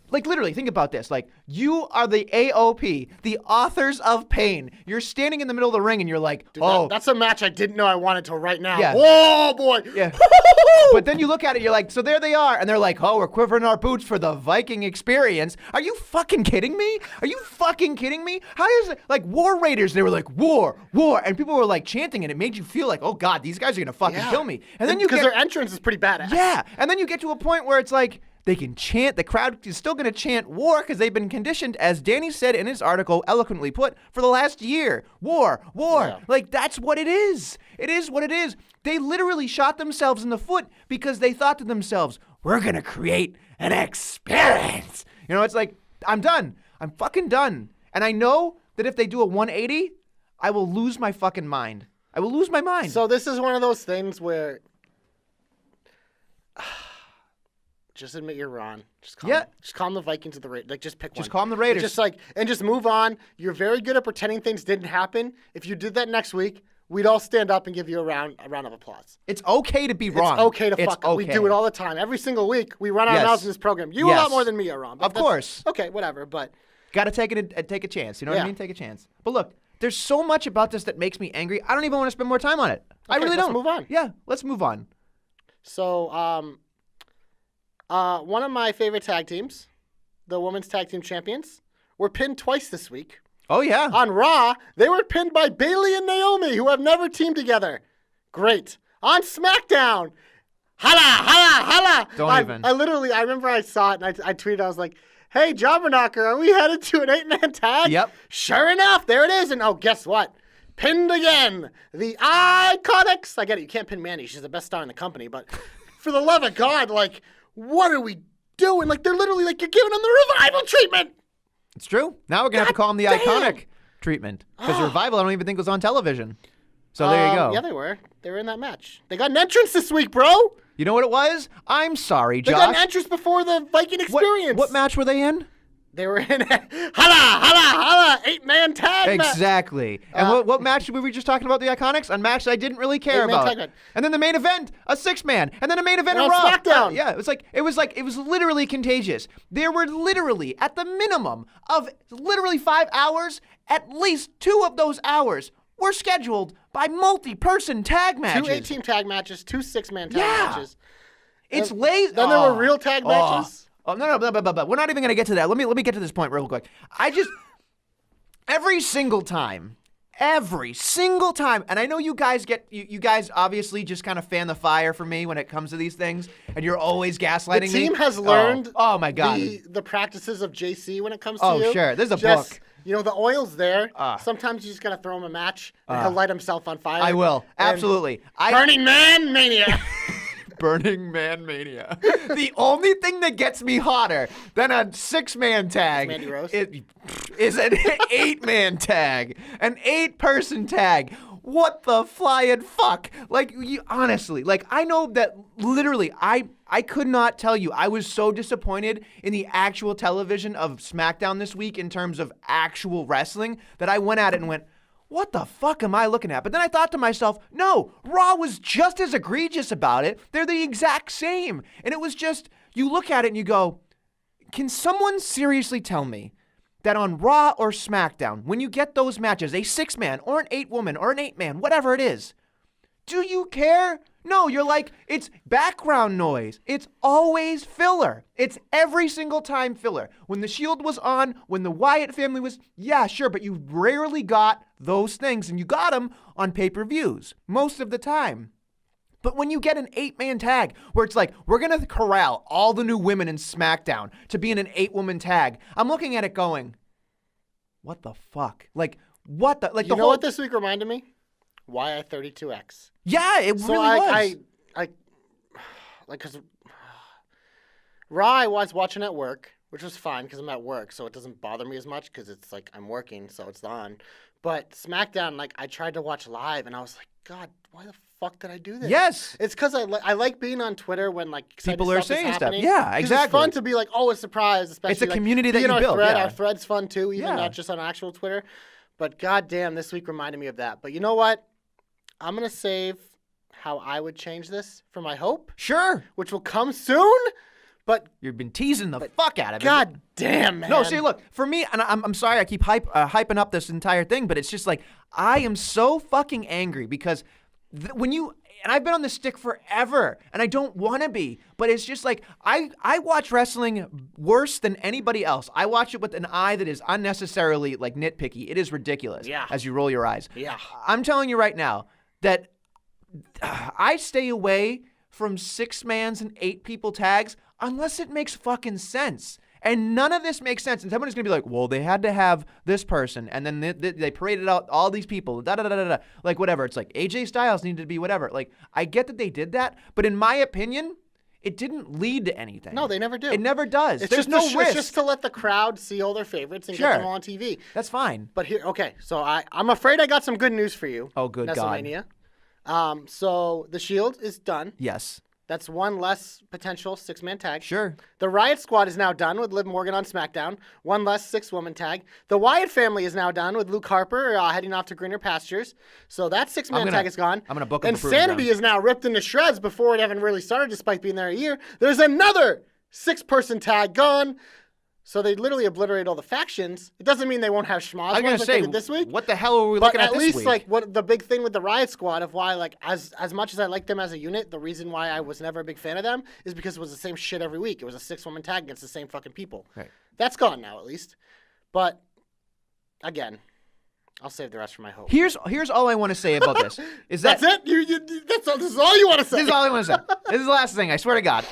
C: Like, literally, think about this. Like, you are the AOP, the authors of pain. You're standing in the middle of the ring and you're like,
B: Dude,
C: oh.
B: that's a match I didn't know I wanted till right now.
C: Yeah.
B: Whoa, boy.
C: Yeah. But then you look at it, you're like, so there they are. And they're like, oh, we're quivering our boots for the Viking Experience. Are you fucking kidding me? Are you fucking kidding me? How does it, like, War Raiders, they were like, war. And people were like chanting, and it made you feel like, oh, God, these guys are going to fucking kill me. And then you
B: Because
C: get.
B: their entrance is pretty badass.
C: Yeah. And then you get to a point where it's like, they can chant, the crowd is still going to chant war because they've been conditioned, as Danny said in his article, eloquently put, for the last year. War.
B: Yeah.
C: Like, that's what it is. It is what it is. They literally shot themselves in the foot because they thought to themselves, we're going to create an experience. You know, it's like, I'm done. I'm fucking done. And I know that if they do a 180, I will lose my fucking mind. I will lose my mind.
B: So this is one of those things where just admit you're wrong. Just calm the Vikings or the Raiders. Like, just pick one.
C: Just calm the Raiders.
B: Just like, and just move on. You're very good at pretending things didn't happen. If you did that next week, we'd all stand up and give you a round of applause.
C: It's okay to be wrong.
B: It's okay to fuck up. We do it all the time. Every single week, we run our
C: Yes.
B: mouths in this program. You a
C: Yes.
B: lot more than me are wrong. but
C: Of
B: that's-
C: course.
B: Okay, whatever. But
C: Got to take a chance. You know what I
B: Yeah.
C: mean? Take a chance. But look, there's so much about this that makes me angry. I don't even want to spend more time on it. I
B: Okay,
C: really
B: let's
C: don't.
B: move on.
C: Yeah, let's move on.
B: so, one of my favorite tag teams, the women's tag team champions, were pinned twice this week.
C: Oh yeah.
B: On Raw, they were pinned by Bayley and Naomi, who have never teamed together. Great. On SmackDown, holla, holla, holla.
C: Don't even.
B: I remember I saw it and I tweeted, I was like, hey, Jobberknocker, are we headed to an 8-man tag?
C: Yep.
B: Sure enough, there it is. And oh, guess what? Pinned again. The Iconics. I get it. You can't pin Mandy. She's the best star in the company. But for the love of God, like, what are we doing? Like, they're literally like, you're giving them the revival treatment.
C: It's true. Now we're gonna have to call him the
B: God damn.
C: iconic treatment because Revival I don't even think was on television. So there you go.
B: Yeah, they were. They were in that match. They got an entrance this week, bro.
C: You know what it was? I'm sorry,
B: They
C: Josh.
B: got an entrance before the Viking Experience.
C: What match were they in?
B: They were in holla, holla, 8-man tag match.
C: Exactly. And what match were we just talking about? The Iconics? A match I didn't really care
B: 8-man
C: about.
B: tag match.
C: And then the main event, a 6-man. And then a main event
B: And
C: in
B: on
C: Raw.
B: SmackDown.
C: Yeah, it was literally contagious. There were literally, at the minimum of literally 5 hours, at least 2 of those hours were scheduled by multi-person tag matches.
B: 2 8-team tag matches, 2 6-man tag
C: Yeah.
B: matches.
C: It's lazy.
B: Then there were real tag matches.
C: Oh no, we're not even gonna get to that. Let me get to this point real quick. Every single time, and I know you guys you guys obviously just kind of fan the fire for me when it comes to these things, and you're always gaslighting me.
B: The team has learned
C: Oh my God.
B: the practices of JC when it comes to
C: Oh,
B: you.
C: sure. There's a
B: Just,
C: book.
B: You know, the oil's there. Sometimes you just got to throw him a match and he'll light himself on fire.
C: I will.
B: And
C: Absolutely.
B: Burning Man Mania.
C: Burning Man Mania. The only thing that gets me hotter than a 6-man tag.
B: Mandy Rose?
C: is an 8-man tag, an 8-person tag. What the flying fuck? Like, honestly, like, I know that literally, I could not tell you. I was so disappointed in the actual television of SmackDown this week in terms of actual wrestling that I went at it and went, what the fuck am I looking at? But then I thought to myself, no, Raw was just as egregious about it. They're the exact same. And it was just, you look at it and you go, can someone seriously tell me that on Raw or SmackDown, when you get those matches, a 6-man or an 8-woman or an 8-man, whatever it is, do you care? No, you're like, it's background noise. It's always filler. It's every single time filler. When the Shield was on, when the Wyatt family was, yeah, sure, but you rarely got those things, and you got them on pay-per-views most of the time. But when you get an 8-man tag where it's like, we're going to corral all the new women in SmackDown to be in an 8-woman tag, I'm looking at it going, what the fuck? Like, what the, like,
B: You
C: the
B: know
C: whole,
B: what this week reminded me? YI32X.
C: yeah, it
B: So
C: really was.
B: I like, because Raw I was watching at work, which was fine because I'm at work, so it doesn't bother me as much because it's like I'm working, so it's on. But SmackDown, like, I tried to watch live, and I was like, God, why the fuck did I do this?
C: Yes.
B: It's because I like being on Twitter when, like, exciting
C: People are
B: stuff is
C: saying stuff.
B: happening.
C: Yeah,
B: 'Cause
C: exactly.
B: It's fun to be like, oh, a surprise, especially
C: It's a
B: like,
C: community that
B: being
C: you
B: on
C: build,
B: Thread,
C: yeah.
B: Our thread's fun too, even
C: Yeah.
B: not just on actual Twitter. But goddamn, this week reminded me of that. But you know what? I'm gonna save how I would change this for my hope,
C: Sure.
B: which will come soon. But
C: You've been teasing the fuck out of it.
B: god damn, man.
C: No, see, look, for me, and I'm sorry I keep hyping up this entire thing, but it's just like, I am so fucking angry because when you, and I've been on this stick forever, and I don't want to be, but it's just like, I watch wrestling worse than anybody else. I watch it with an eye that is unnecessarily, like, nitpicky. It is ridiculous.
B: Yeah.
C: As you roll your eyes.
B: Yeah.
C: I'm telling you right now that I stay away from 6-mans and 8-people tags unless it makes fucking sense. And none of this makes sense. And somebody's going to be like, well, they had to have this person. And then they paraded out all these people. Da-da-da-da-da. Like, whatever. It's like AJ Styles needed to be whatever. Like, I get that they did that. But in my opinion, it didn't lead to anything.
B: No, they never do.
C: It never does.
B: It's
C: There's
B: just
C: no risk.
B: It's just to let the crowd see all their favorites and
C: Sure.
B: get them on TV.
C: That's fine.
B: But here, okay, so I'm afraid I got some good news for you.
C: Oh, good God.
B: WrestleMania. So the Shield is done.
C: Yes.
B: That's one less potential 6-man tag.
C: Sure.
B: The Riot Squad is now done with Liv Morgan on SmackDown. One less 6-woman tag. The Wyatt family is now done with Luke Harper heading off to greener pastures. So that 6-man tag is gone.
C: I'm gonna book him for Proving
B: Insanity
C: Ground.
B: is now ripped into shreds before it even really started, despite being there a year. There's another 6-person tag gone. So they literally obliterate all the factions. It doesn't mean they won't have schmoz
C: I was going
B: ones
C: to
B: like they
C: say,
B: did this week.
C: what the hell are we
B: But
C: looking at
B: at
C: this
B: least,
C: week?
B: like, what the big thing with the Riot Squad of why, like, as much as I like them as a unit, the reason why I was never a big fan of them is because it was the same shit every week. It was a 6-woman tag against the same fucking people.
C: Right.
B: That's gone now, at least. But again, I'll save the rest for my hope.
C: Here's all I want to say about this. Is that
B: That's it. This is all you want to say.
C: This is all I want to say. This is the last thing. I swear to God.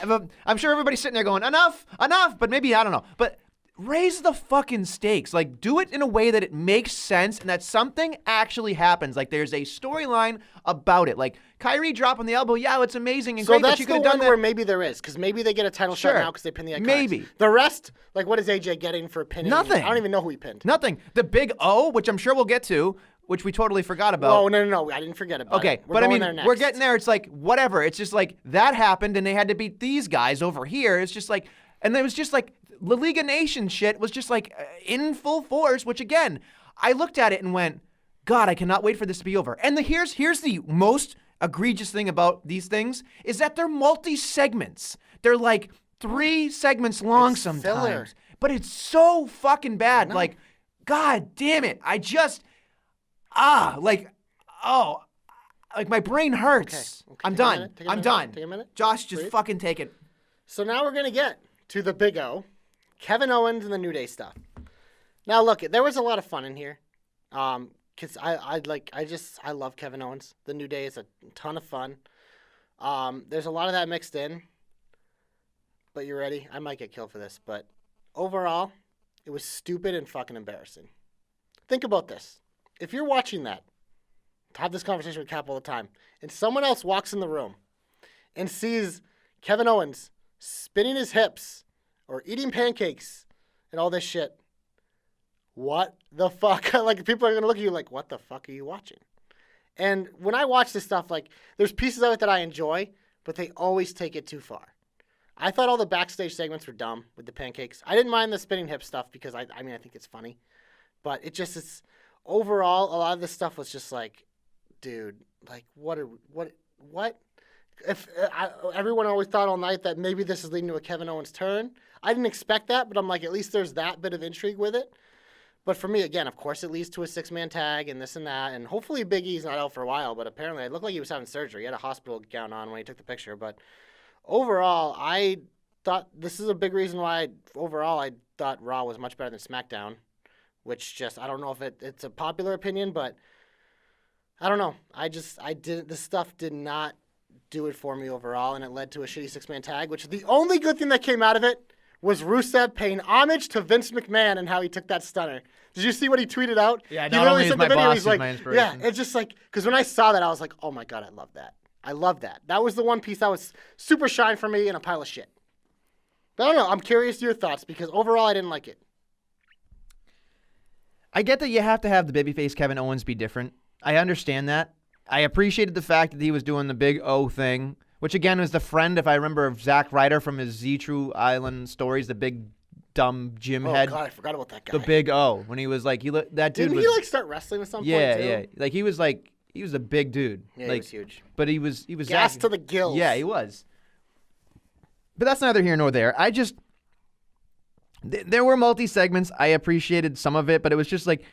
C: I'm sure everybody's sitting there going, enough, but maybe, I don't know. But raise the fucking stakes. Like, do it in a way that it makes sense and that something actually happens. Like, there's a storyline about it. Like, Kyrie dropping the elbow, yeah, it's amazing and
B: So
C: great, but
B: that's
C: you
B: the
C: could
B: one
C: have done
B: where
C: that.
B: maybe there is, because maybe they get a title
C: Sure.
B: shot now because they pin the Iconics.
C: Maybe.
B: The rest, like, what is AJ getting for pinning?
C: Nothing.
B: I don't even know who he pinned.
C: Nothing. The big O, which I'm sure we'll get to, which we totally forgot about.
B: Oh, no. I didn't forget about
C: Okay,
B: it.
C: but I mean,
B: there next.
C: we're getting there. It's like, whatever. It's just like, that happened, and they had to beat these guys over here. It's just like, and it was just like, La Liga Nation shit was just like in full force, which again, I looked at it and went, God, I cannot wait for this to be over. And here's the most egregious thing about these things is that they're multi-segments. They're like 3 segments long
B: It's
C: sometimes.
B: filler.
C: But it's so fucking bad. Like, God damn it. I just, like my brain hurts.
B: Okay,
C: I'm
B: take a
C: done.
B: minute, take a
C: I'm
B: minute,
C: done.
B: take a minute.
C: Josh, just
B: Breathe.
C: fucking take it.
B: So now we're going to get to the Big O, Kevin Owens and the New Day stuff. Now, look, there was a lot of fun in here. Because I love Kevin Owens. The New Day is a ton of fun. There's a lot of that mixed in. But you ready? I might get killed for this. But overall, it was stupid and fucking embarrassing. Think about this. If you're watching that, have this conversation with Cap all the time, and someone else walks in the room and sees Kevin Owens spinning his hips or eating pancakes and all this shit, what the fuck? Like, people are going to look at you like, what the fuck are you watching? And when I watch this stuff, like, there's pieces of it that I enjoy, but they always take it too far. I thought all the backstage segments were dumb with the pancakes. I didn't mind the spinning hip stuff because, I think it's funny. But it's overall, a lot of this stuff was just like, dude, like, what? If everyone always thought all night that maybe this is leading to a Kevin Owens turn. I didn't expect that, but I'm like, at least there's that bit of intrigue with it. But for me, again, of course, it leads to a 6-man tag and this and that. And hopefully Big E's not out for a while, but apparently it looked like he was having surgery. He had a hospital gown on when he took the picture. But overall, I thought this is a big reason why I thought Raw was much better than SmackDown, which I don't know if it's a popular opinion, but I don't know. This stuff did not do it for me overall, and it led to a shitty 6-man tag, which the only good thing that came out of it was Rusev paying homage to Vince McMahon and how he took that stunner. Did you see what he tweeted out?
C: Yeah,
B: he
C: not only
B: said
C: is my
B: video,
C: boss,
B: he's
C: he's
B: like,
C: my inspiration.
B: yeah, it's just like, because when I saw that, I was like, oh my God, I love that. I love that. That was the one piece that was super shine for me and a pile of shit. But I don't know. I'm curious to your thoughts because overall I didn't like it.
C: I get that you have to have the babyface Kevin Owens be different. I understand that. I appreciated the fact that he was doing the big O thing, which again was the friend, if I remember, of Zack Ryder from his Z-True Island stories, the big dumb gym head.
B: Oh God, I forgot about that guy.
C: The big O, when he was like, that dude
B: Didn't
C: was.
B: he like start wrestling at some point too?
C: Yeah. Like he was a big dude.
B: Yeah,
C: like,
B: he was huge.
C: But he was
B: Gas
C: Zack-
B: to the gills.
C: Yeah, he was. But that's neither here nor there. There were multi-segments. I appreciated some of it, but it was just like,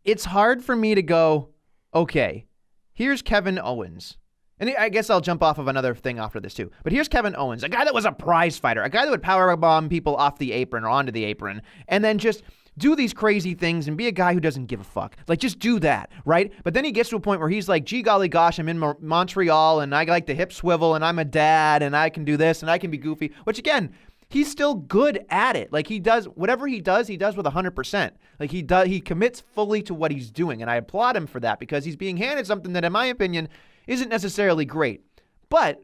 C: it's hard for me to go, okay, here's Kevin Owens. And I guess I'll jump off of another thing after this too. But here's Kevin Owens, a guy that was a prize fighter, a guy that would powerbomb people off the apron or onto the apron, and then just do these crazy things and be a guy who doesn't give a fuck. Like, just do that, right? But then he gets to a point where he's like, gee golly gosh, I'm in Montreal, and I like the hip swivel, and I'm a dad, and I can do this, and I can be goofy. Which, again, he's still good at it. Like, he does, whatever he does with 100%. Like, he commits fully to what he's doing, and I applaud him for that because he's being handed something that, in my opinion, isn't necessarily great. But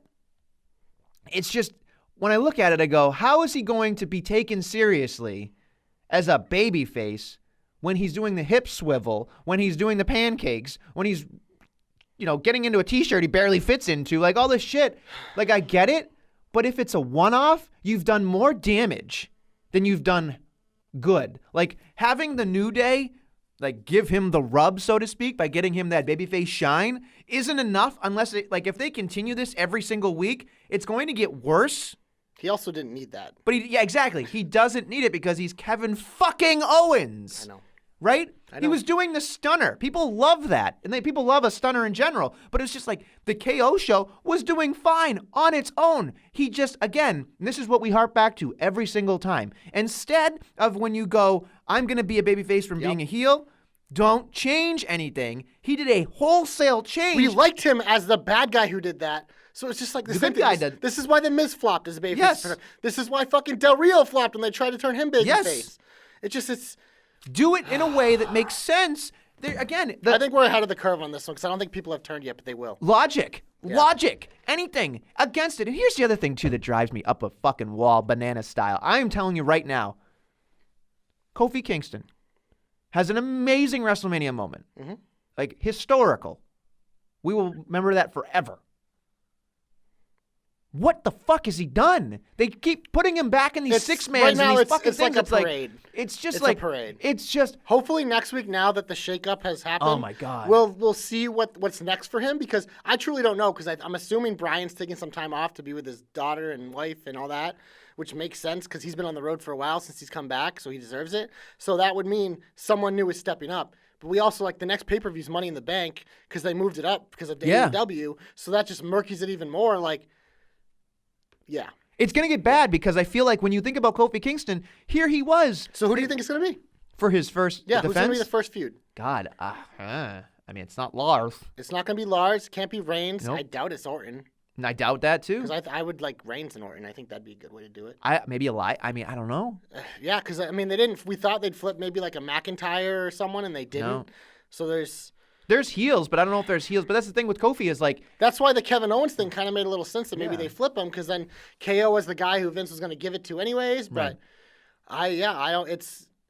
C: it's just, when I look at it, I go, how is he going to be taken seriously as a babyface when he's doing the hip swivel, when he's doing the pancakes, when he's, getting into a t-shirt he barely fits into, like all this shit. Like, I get it, but if it's a one-off, you've done more damage than you've done good. Like, having the New Day, like, give him the rub, so to speak, by getting him that babyface shine isn't enough unless, if they continue this every single week, it's going to get worse.
B: He also didn't need that.
C: But yeah, exactly. He doesn't need it because he's Kevin fucking Owens.
B: I know.
C: Right?
B: I know.
C: He was doing the stunner. People love that. And people love a stunner in general. But it's just like the KO show was doing fine on its own. He just, again, and this is what we harp back to every single time. Instead of when you go, I'm going to be a babyface from being a heel, don't change anything. He did a wholesale change.
B: We liked him as the bad guy who did that. So it's just like the
C: The
B: same
C: good guy
B: thing.
C: did.
B: This is why the Miz flopped as a babyface.
C: Yes.
B: This is why fucking Del Rio flopped when they tried to turn him babyface.
C: Yes.
B: It's.
C: Do it in a way that makes sense. Again,
B: I think we're ahead of the curve on this one because I don't think people have turned yet, but they will.
C: Logic, anything against it. And here's the other thing, too, that drives me up a fucking wall, banana style. I am telling you right now, Kofi Kingston has an amazing WrestleMania moment.
B: Mm-hmm.
C: Like, historical. We will remember that forever. What the fuck has he done? They keep putting him back in these six-mans
B: right now
C: and these
B: it's
C: fucking
B: like
C: things.
B: a
C: It's like,
B: parade.
C: it's just
B: It's
C: like
B: a parade.
C: It's just,
B: Hopefully next week, now that the shakeup has happened,
C: oh my God,
B: we'll see what's next for him because I truly don't know because I'm assuming Brian's taking some time off to be with his daughter and wife and all that, which makes sense because he's been on the road for a while since he's come back, so he deserves it. So that would mean someone new is stepping up. But we also, like, the next pay-per-view is Money in the Bank because they moved it up because of AEW, so that just murkies it even more. Like, yeah.
C: It's going to get bad because I feel like when you think about Kofi Kingston, here he was.
B: So who do you think it's going to be?
C: For his first
B: Yeah,
C: defense?
B: who's going to be the first feud?
C: God, I mean, it's not Lars.
B: It's not going to be Lars. Can't be Reigns.
C: Nope.
B: I doubt it's Orton.
C: And I doubt that, too.
B: Because I would like Reigns and Orton. I think that'd be a good way to do it.
C: Maybe a lie. I mean, I don't know.
B: Yeah, because, I mean, they didn't. We thought they'd flip maybe like a McIntyre or someone, and they didn't.
C: No.
B: So
C: There's heels, but I don't know if there's heels. But that's the thing with Kofi is like,
B: that's why the Kevin Owens thing kind of made a little sense that maybe
C: Yeah.
B: they flip him because then KO was the guy who Vince was going to give it to anyways. But
C: Right.
B: I don't.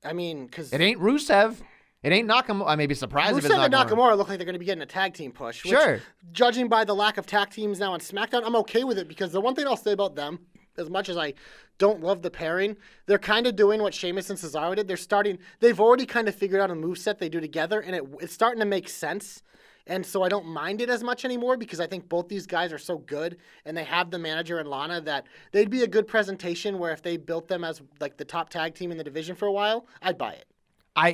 B: I mean, because
C: It ain't Rusev. It ain't Nakamura. I may be surprised if it's
B: Rusev and
C: Nakamura.
B: Nakamura look like they're going to be getting a tag team push. Which,
C: Sure.
B: judging by the lack of tag teams now on SmackDown, I'm okay with it because the one thing I'll say about them, as much as I don't love the pairing, they're kind of doing what Sheamus and Cesaro did. They've already kind of figured out a moveset they do together, and it's starting to make sense. And so I don't mind it as much anymore because I think both these guys are so good, and they have the manager in Lana that they'd be a good presentation where if they built them as like the top tag team in the division for a while, I'd buy it.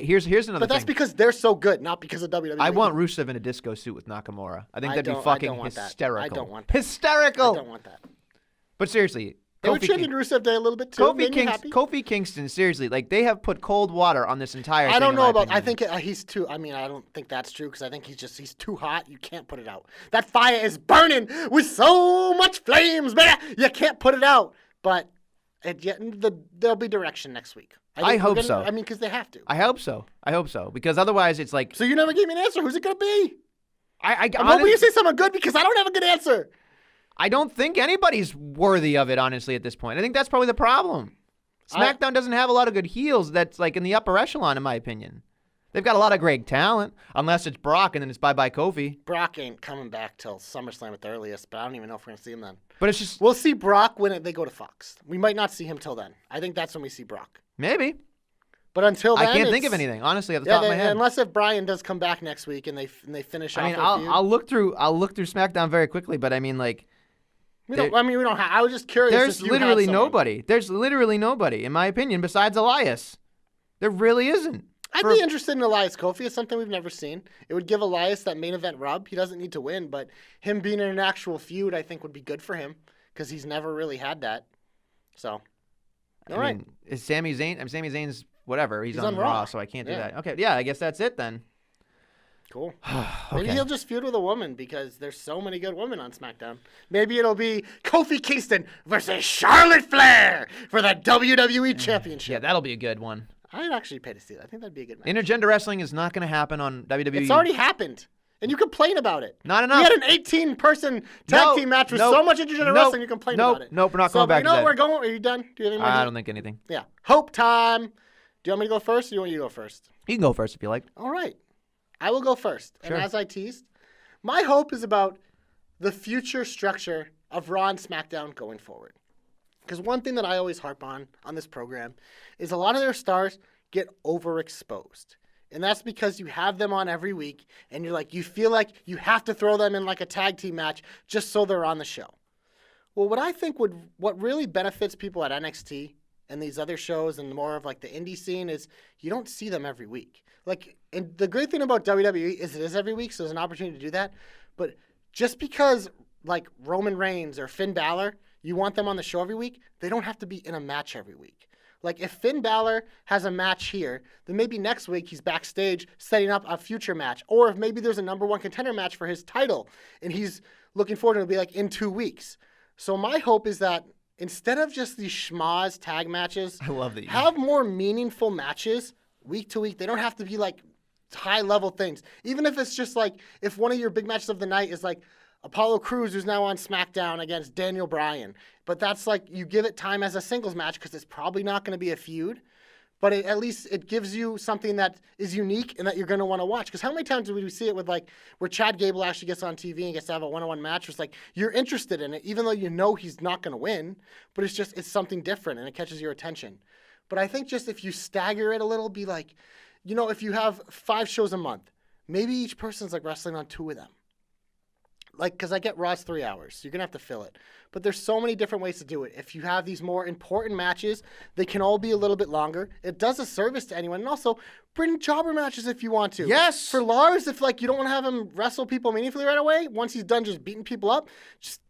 C: Here's another
B: But that's
C: thing.
B: because they're so good, not because of WWE.
C: I want Rusev in a disco suit with Nakamura. I think that'd be fucking hysterical.
B: I don't want that.
C: Hysterical.
B: I don't want that.
C: But seriously,
B: They were treating Rusev Day a little bit too. Made me happy.
C: Kofi Kingston, seriously, like they have put cold water on this entire thing.
B: I don't
C: in
B: know
C: my
B: about.
C: opinion.
B: I think he's too. I mean, I don't think that's true because I think he's too hot. You can't put it out. That fire is burning with so much flames, man. You can't put it out. But there'll be direction next week.
C: I hope so.
B: I mean, because they have to.
C: I hope so. Because otherwise, it's like
B: So you never gave me an answer. Who's it gonna be?
C: I'm
B: I'm hoping you say someone good because I don't have a good answer.
C: I don't think anybody's worthy of it, honestly, at this point. I think that's probably the problem. SmackDown doesn't have a lot of good heels that's like in the upper echelon, in my opinion. They've got a lot of great talent, unless it's Brock and then it's bye-bye Kofi.
B: Brock ain't coming back till SummerSlam at the earliest, but I don't even know if we're gonna see him then.
C: But it's just
B: We'll see Brock when they go to Fox. We might not see him till then. I think that's when we see Brock.
C: maybe.
B: But until then,
C: I can't think of anything, honestly, at the top of my head.
B: Unless if Brian does come back next week and they finish off.
C: I mean,
B: their feud.
C: I'll look through SmackDown very quickly, but I mean, like,
B: We don't have. I was just curious.
C: there's
B: if you had
C: literally
B: someone.
C: nobody. There's literally nobody, in my opinion, besides Elias. There really isn't.
B: I'd be interested in Elias Kofi. It's something we've never seen. It would give Elias that main event rub. He doesn't need to win, but him being in an actual feud, I think, would be good for him because he's never really had that. So, all right.
C: I mean, is Sami Zayn? Sami Zayn's whatever. He's on
B: on Raw.
C: Raw, so I can't do
B: Yeah.
C: that. Okay, yeah, I guess that's it then.
B: Cool. Maybe
C: Okay.
B: he'll just feud with a woman because there's so many good women on SmackDown. Maybe it'll be Kofi Kingston versus Charlotte Flair for the WWE Championship.
C: Yeah, that'll be a good one.
B: I'd actually pay to see that. I think that'd be a good match.
C: Intergender wrestling is not going to happen on WWE.
B: It's already happened. And you complain about it.
C: Not enough.
B: We had an 18-person tag team match with so much intergender wrestling, you complain about it.
C: Nope, we're not
B: So,
C: going back
B: you know
C: to
B: what
C: that.
B: we're going? Are you done? Do you have any more?
C: I don't think anything.
B: Yeah. Hope time. Do you want me to go first or do you want you to go first?
C: You can go first if you like.
B: All right. I will go first.
C: Sure.
B: And as I teased, my hope is about the future structure of Raw and SmackDown going forward. Because one thing that I always harp on this program is a lot of their stars get overexposed. And that's because you have them on every week and you feel like you have to throw them in like a tag team match just so they're on the show. Well, what really benefits people at NXT and these other shows and more of like the indie scene is you don't see them every week. Like, and the great thing about WWE is it is every week, so there's an opportunity to do that. But just because like Roman Reigns or Finn Balor, you want them on the show every week, they don't have to be in a match every week. Like if Finn Balor has a match here, then maybe next week he's backstage setting up a future match. Or if maybe there's a number one contender match for his title and he's looking forward to it, it'll be like in 2 weeks. So my hope is that instead of just these schmoz tag matches,
C: I love that.
B: have more meaningful matches week to week. They don't have to be like high level things. Even if it's just like if one of your big matches of the night is like Apollo Crews, who's now on SmackDown against Daniel Bryan. But that's like you give it time as a singles match because it's probably not going to be a feud. But at least it gives you something that is unique and that you're going to want to watch. Because how many times do we see it with like where Chad Gable actually gets on TV and gets to have a one-on-one match? It's like you're interested in it, even though you know he's not going to win. But it's something different and it catches your attention. But I think just if you stagger it a little, be like, if you have 5 shows a month, maybe each person's like wrestling on 2 of them. Like, because I get Raw's 3 hours. You're going to have to fill it. But there's so many different ways to do it. If you have these more important matches, they can all be a little bit longer. It does a service to anyone. And also, bring jobber matches if you want to.
C: Yes.
B: For Lars, if, you don't want to have him wrestle people meaningfully right away, once he's done just beating people up, just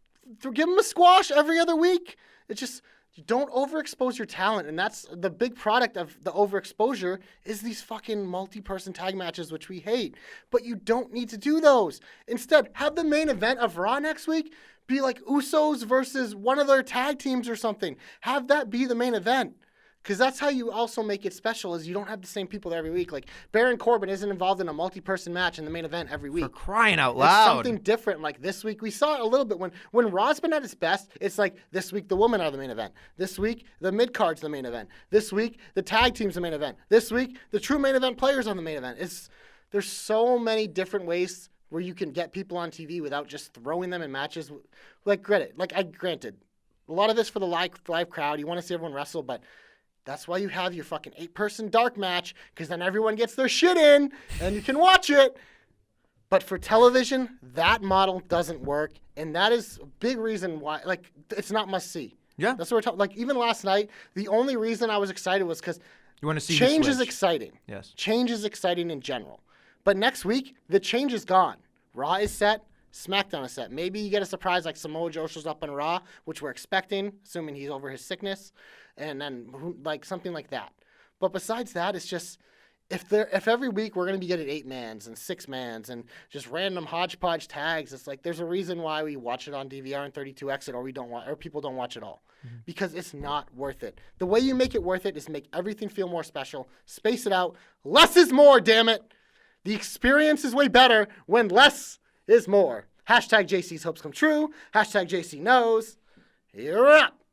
B: give him a squash every other week. It's just... don't overexpose your talent, and that's the big product of the overexposure is these fucking multi-person tag matches, which we hate. But you don't need to do those. Instead, have the main event of Raw next week be like Usos versus one of their tag teams or something. Have that be the main event. Because that's how you also make it special is you don't have the same people there every week. Like, Baron Corbin isn't involved in a multi-person match in the main event every week.
C: For crying out
B: It's
C: loud.
B: something different. Like this week, we saw it a little bit when Raw's been at its best. It's like this week the women are the main event. This week the mid card's the main event. This week the tag team's the main event. This week the true main event players on the main event. There's so many different ways where you can get people on TV without just throwing them in matches. Granted, a lot of this for the live crowd. You want to see everyone wrestle, but that's why you have your fucking 8-person dark match, because then everyone gets their shit in and you can watch it. But for television, that model doesn't work, and that is a big reason why. It's not must see.
C: Yeah.
B: That's what we're talking. Like, even last night, the only reason I was excited was because
C: You want to see
B: change
C: the
B: is
C: switch.
B: exciting.
C: Yes.
B: Change is exciting in general. But next week, the change is gone. Raw is set. SmackDown is set. Maybe you get a surprise like Samoa Joe shows up on Raw, which we're expecting, assuming he's over his sickness, and then something like that. But besides that, it's just if every week we're going to be getting 8-mans and 6-mans and just random hodgepodge tags, it's like there's a reason why we watch it on DVR and 32 Exit or people don't watch it all. Mm-hmm. Because it's not worth it. The way you make it worth it is make everything feel more special. Space it out. Less is more, damn it. The experience is way better when less is more. Hashtag JC's hopes come true. Hashtag JC knows. You're up.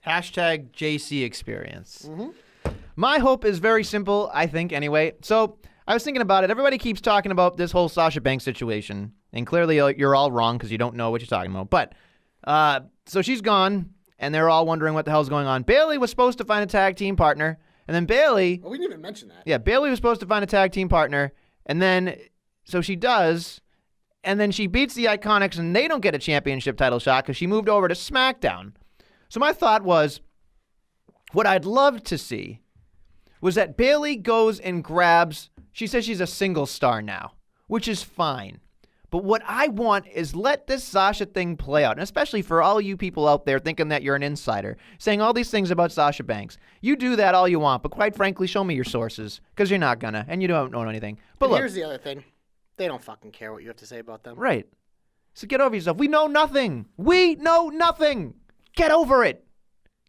C: Hashtag JC experience. Mm-hmm. My hope is very simple, I think, anyway. So I was thinking about it. Everybody keeps talking about this whole Sasha Banks situation, and clearly you're all wrong because you don't know what you're talking about. But so she's gone, and they're all wondering what the hell's going on. Bayley was supposed to find a tag team partner, and then Bayley...
B: Oh, we didn't even mention that.
C: Yeah, Bayley was supposed to find a tag team partner, and then... So she does... And then she beats the Iconics, and they don't get a championship title shot because she moved over to SmackDown. So my thought was, what I'd love to see was that Bayley goes and grabs, she says she's a single star now, which is fine. But what I want is let this Sasha thing play out, and especially for all you people out there thinking that you're an insider, saying all these things about Sasha Banks. You do that all you want, but quite frankly, show me your sources, because you're not gonna, and you don't know anything. But look,
B: here's the other thing. They don't fucking care what you have to say about them.
C: Right. So get over yourself. We know nothing. We know nothing. Get over it.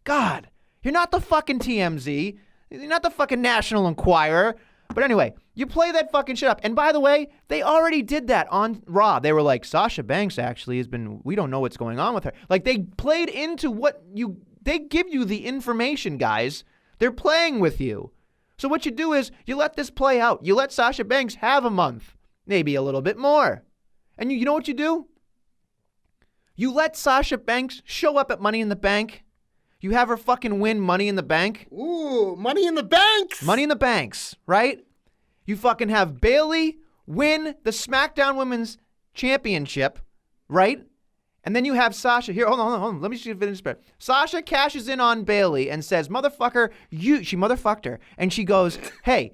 C: God, you're not the fucking TMZ. You're not the fucking National Enquirer. But anyway, you play that fucking shit up. And by the way, they already did that on Raw. They were like, Sasha Banks actually has been, we don't know what's going on with her. Like, they played into they give you the information, guys. They're playing with you. So what you do is you let this play out. You let Sasha Banks have a month. Maybe a little bit more. And you know what you do? You let Sasha Banks show up at Money in the Bank. You have her fucking win Money in the Bank.
B: Ooh, Money in the Banks!
C: Money in the Banks, right? You fucking have Bayley win the SmackDown Women's Championship, right? And then you have Sasha. Here, hold on. Let me see if it's better. Sasha cashes in on Bayley and says, motherfucker, she motherfucked her. And she goes, hey,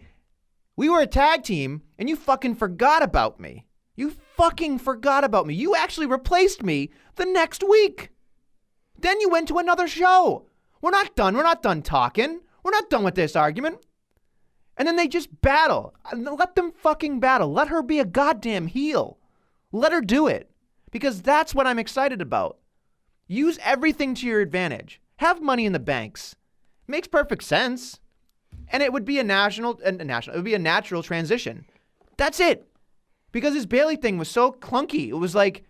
C: we were a tag team, and you fucking forgot about me. You fucking forgot about me. You actually replaced me the next week. Then you went to another show. We're not done. We're not done talking. We're not done with this argument. And then they just battle. Let them fucking battle. Let her be a goddamn heel. Let her do it. Because that's what I'm excited about. Use everything to your advantage. Have Money in the Banks. Makes perfect sense. And it would be it would be a natural transition. That's it. Because his Bayley thing was so clunky. It was like,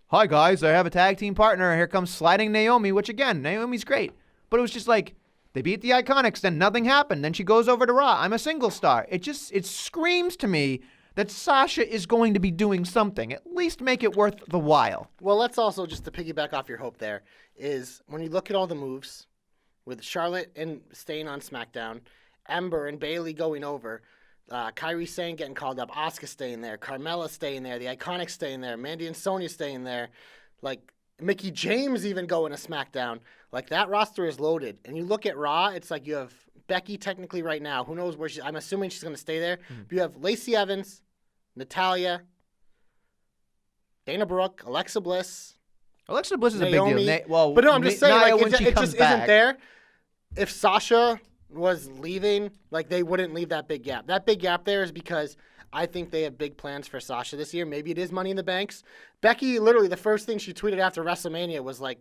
C: hi guys, I have a tag team partner. Here comes sliding Naomi, which again, Naomi's great. But it was just like, they beat the Iconics, then nothing happened. Then she goes over to Raw. I'm a single star. It screams to me that Sasha is going to be doing something. At least make it worth the while.
B: Well, let's also, just to piggyback off your hope there, is when you look at all the moves, with Charlotte and staying on SmackDown, Ember and Bayley going over, Kairi Sane getting called up, Asuka staying there, Carmella staying there, the Iconics staying there, Mandy and Sonya staying there, like Mickie James even going to SmackDown. Like, that roster is loaded. And you look at Raw, it's like you have Becky technically right now. Who knows where I'm assuming she's going to stay there. Mm-hmm. But you have Lacey Evans, Natalya, Dana Brooke, Alexa Bliss.
C: Alexa Bliss is
B: Naomi.
C: a big deal.
B: But no, I'm just saying, like, it just
C: back.
B: isn't there. If Sasha was leaving, like, they wouldn't leave that big gap. That big gap there is because I think they have big plans for Sasha this year. Maybe it is Money in the Banks. Becky, literally, the first thing she tweeted after WrestleMania was, like,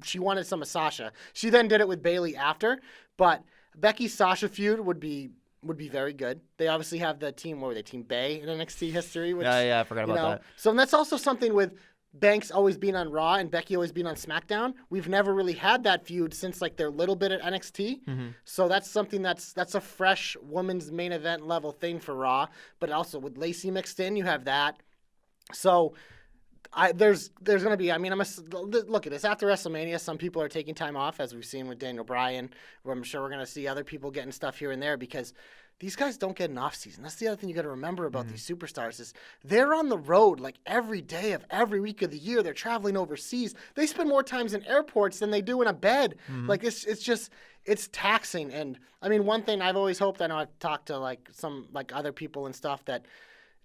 B: she wanted some of Sasha. She then did it with Bayley after. But Becky Sasha feud would be very good. They obviously have the team, what were they, Team Bay in NXT history. Which,
C: Yeah, I forgot about that.
B: So that's also something with Banks always being on Raw and Becky always being on SmackDown. We've never really had that feud since like their little bit at NXT. So that's something that's a fresh women's main event level thing for Raw. But also with Lacey mixed in, you have that. So there's going to be, look at this. After WrestleMania, some people are taking time off, as we've seen with Daniel Bryan. I'm sure we're going to see other people getting stuff here and there because these guys don't get an off season. That's the other thing you got to remember about these superstars is they're on the road like every day of every week of the year. They're traveling overseas. They spend more times in airports than they do in a bed. Like it's taxing. And I mean, one thing I've always hoped, I know I've talked to like some like other people and stuff that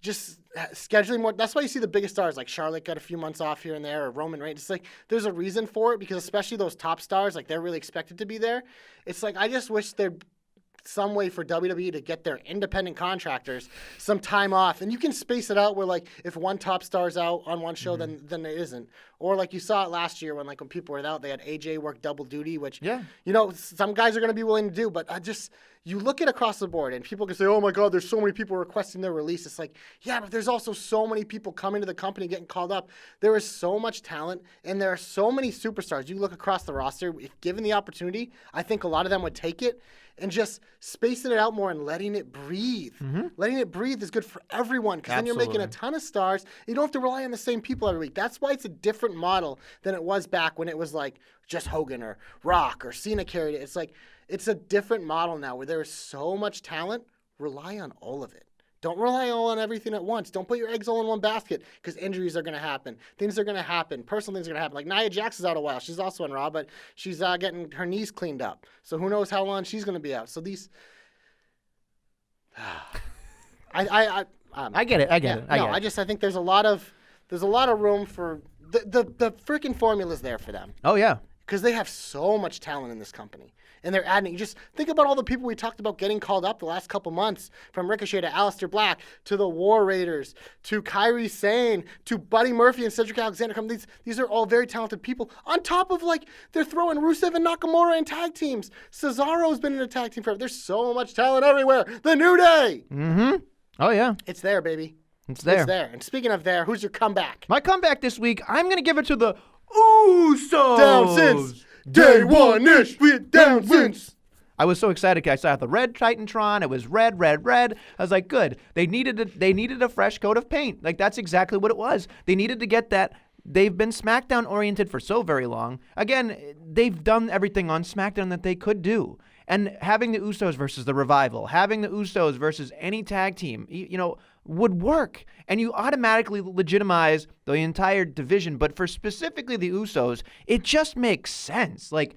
B: just scheduling more. That's why you see the biggest stars like Charlotte got a few months off here and there, or Roman Reigns. It's like there's a reason for it because especially those top stars, like they're really expected to be there. It's like I just wish there'd some way for WWE to get their independent contractors some time off, and you can space it out where like if one top star's out on one show, then it isn't. Or like you saw it last year when people were out, they had AJ work double duty, which some guys are going to be willing to do. But you look at across the board, and people can say, "Oh my God, there's so many people requesting their release." It's like, yeah, but there's also so many people coming to the company getting called up. There is so much talent, and there are so many superstars. You look across the roster. If given the opportunity, I think a lot of them would take it. And just spacing it out more and letting it breathe. Letting it breathe is good for everyone because then you're making a ton of stars. You don't have to rely on the same people every week. That's why it's a different model than it was back when it was like just Hogan or Rock or Cena carried it. It's like it's a different model now where there is so much talent. Rely on all of it. Don't rely all on everything at once. Don't put your eggs all in one basket because injuries are going to happen. Things are going to happen. Personal things are going to happen. Like Nia Jax is out a while. She's also on Raw, but she's getting her knees cleaned up. So who knows how long she's going to be out. So these...
C: I get it. I
B: think there's a lot of room for... The freaking formula's there for them.
C: Oh, yeah.
B: Because they have so much talent in this company. And they're adding. You just think about all the people we talked about getting called up the last couple months, from Ricochet to Aleister Black to the War Raiders to Kairi Sane to Buddy Murphy and Cedric Alexander. These are all very talented people. On top of they're throwing Rusev and Nakamura in tag teams. Cesaro's been in a tag team forever. There's so much talent everywhere. The New Day.
C: Oh yeah,
B: it's there, baby.
C: It's there.
B: It's there. And speaking of there, who's your comeback?
C: My comeback this week, I'm gonna give it to the Usos.
B: Down since day one-ish, we're down since.
C: I was so excited because I saw the red Titantron. It was red, red, red. I was like, good. They needed a fresh coat of paint. Like, that's exactly what it was. They needed to get that. They've been SmackDown oriented for so very long. Again, they've done everything on SmackDown that they could do. And having the Usos versus the Revival, having the Usos versus any tag team, would work. And you automatically legitimize the entire division. But for specifically the Usos, it just makes sense. Like,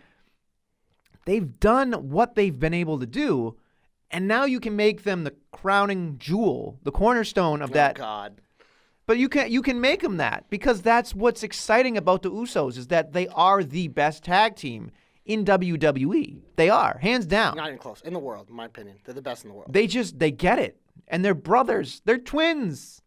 C: they've done what they've been able to do, and now you can make them the crowning jewel, the cornerstone of that.
B: Oh, God.
C: But you can make them that, because that's what's exciting about the Usos, is that they are the best tag team in WWE. They are, hands down.
B: Not even close. In the world, in my opinion. They're the best in the world.
C: They get it. And they're brothers. They're twins.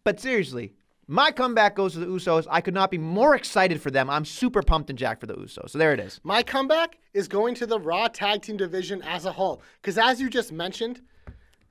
C: But seriously, my comeback goes to the Usos. I could not be more excited for them. I'm super pumped and jacked for the Usos. So there it is.
B: My comeback is going to the Raw Tag Team division as a whole. Because as you just mentioned,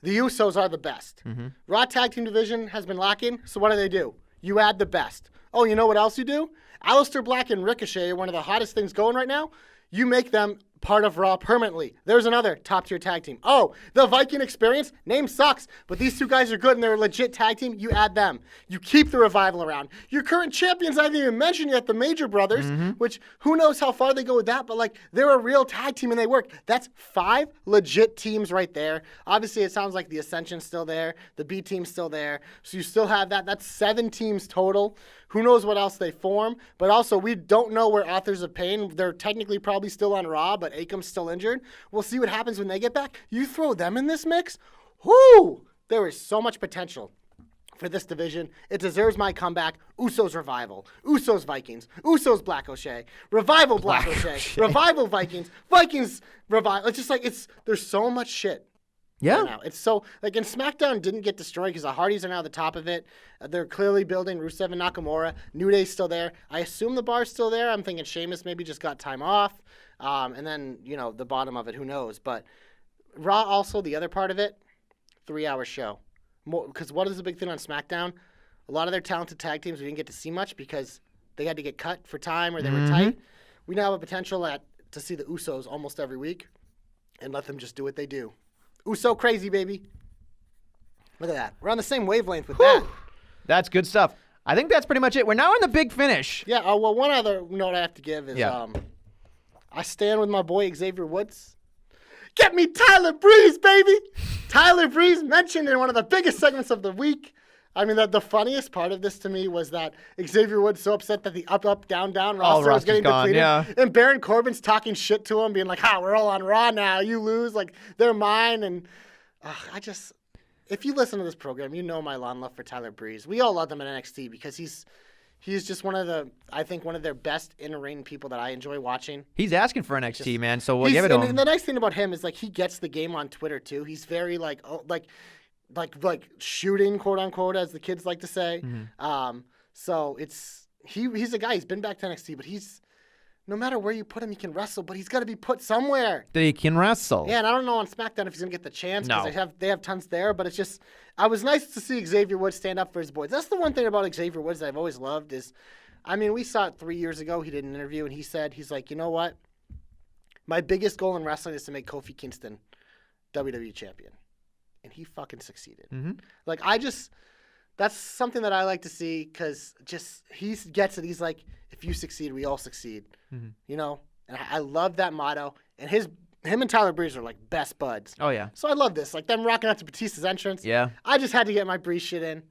B: the Usos are the best. Raw Tag Team division has been lacking. So what do? You add the best. Oh, you know what else you do? Aleister Black and Ricochet are one of the hottest things going right now. You make them part of Raw permanently. There's another top-tier tag team. Oh, the Viking Experience? Name sucks, but these two guys are good and they're a legit tag team. You add them. You keep the Revival around. Your current champions, I haven't even mentioned yet, the Major Brothers, which who knows how far they go with that, but they're a real tag team and they work. That's 5 legit teams right there. Obviously, it sounds like the Ascension's still there. The B team's still there. So you still have that. That's 7 teams total. Who knows what else they form? But also, we don't know where Authors of Pain. They're technically probably still on Raw, but Akam's still injured. We'll see what happens when they get back. You throw them in this mix? Whoo! There is so much potential for this division. It deserves my comeback. Usos Revival. Usos Vikings. Usos Black O'Shea. Revival Black O'Shea. Revival Vikings. Vikings Revival. It's just there's so much shit
C: Yeah.
B: right now. It's so like, and SmackDown didn't get destroyed because the Hardys are now the top of it. They're clearly building Rusev and Nakamura. New Day's still there. I assume the bar's still there. I'm thinking Sheamus maybe just got time off, and then the bottom of it, who knows? But Raw also the other part of it, 3-hour show. Because what is the big thing on SmackDown? A lot of their talented tag teams we didn't get to see much because they had to get cut for time or they were tight. We now have a potential to see the Usos almost every week and let them just do what they do. Uso crazy, baby. Look at that. We're on the same wavelength with that.
C: That's good stuff. I think that's pretty much it. We're now in the big finish.
B: Yeah, well, one other note I have to give is I stand with my boy Xavier Woods. Get me Tyler Breeze, baby! Tyler Breeze mentioned in one of the biggest segments of the week. I mean, the funniest part of this to me was that Xavier Woods so upset that the up, down roster was getting
C: gone,
B: depleted.
C: yeah.
B: And Baron Corbin's talking shit to him, being like, we're all on Raw now. You lose. Like, they're mine. And if you listen to this program, you know my lawn love for Tyler Breeze. We all love him in NXT because he's just one of their best in-ring people that I enjoy watching.
C: He's asking for NXT, man, so we'll give it to him.
B: And the nice thing about him is, like, he gets the game on Twitter, too. He's very, like shooting, quote unquote, as the kids like to say. So he's a guy. He's been back to NXT, but no matter where you put him, he can wrestle. But he's got to be put somewhere.
C: They can wrestle.
B: Yeah, and I don't know on SmackDown if he's gonna get the chance because
C: No.
B: they have tons there. But it's just, I was nice to see Xavier Woods stand up for his boys. That's the one thing about Xavier Woods that I've always loved is, I mean, we saw it 3 years ago. He did an interview and he's like, you know what? My biggest goal in wrestling is to make Kofi Kingston WWE champion. And he fucking succeeded. Like, that's something that I like to see because he gets it. He's like, if you succeed, we all succeed. And I love that motto. And him and Tyler Breeze are like best buds.
C: Oh, yeah.
B: So I love this. Like, them rocking out to Batista's entrance.
C: Yeah.
B: I just had to get my Breeze shit in.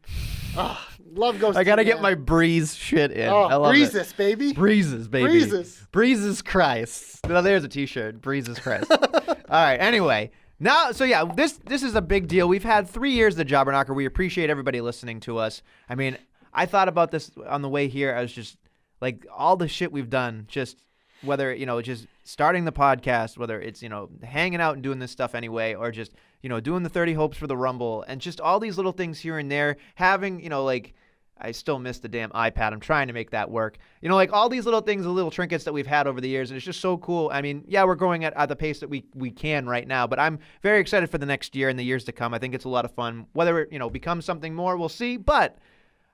B: Oh, love goes
C: I got to
B: to
C: get
B: man.
C: my Breeze shit in.
B: Oh,
C: I love
B: Breezes,
C: it.
B: baby.
C: Breezes, baby.
B: Breezes.
C: Breezes Christ. No, there's a T-shirt. Breezes Christ. All right, anyway. Now, so yeah, this is a big deal. We've had 3 years of the Jobber Knocker. We appreciate everybody listening to us. I mean, I thought about this on the way here. I was just like, all the shit we've done, just whether, just starting the podcast, whether it's, hanging out and doing this stuff anyway, or just, doing the 30 Hopes for the Rumble, and just all these little things here and there, having, like, I still miss the damn iPad. I'm trying to make that work. Like all these little things, the little trinkets that we've had over the years, and it's just so cool. I mean, yeah, we're growing at the pace that we can right now, but I'm very excited for the next year and the years to come. I think it's a lot of fun. Whether it, becomes something more, we'll see. But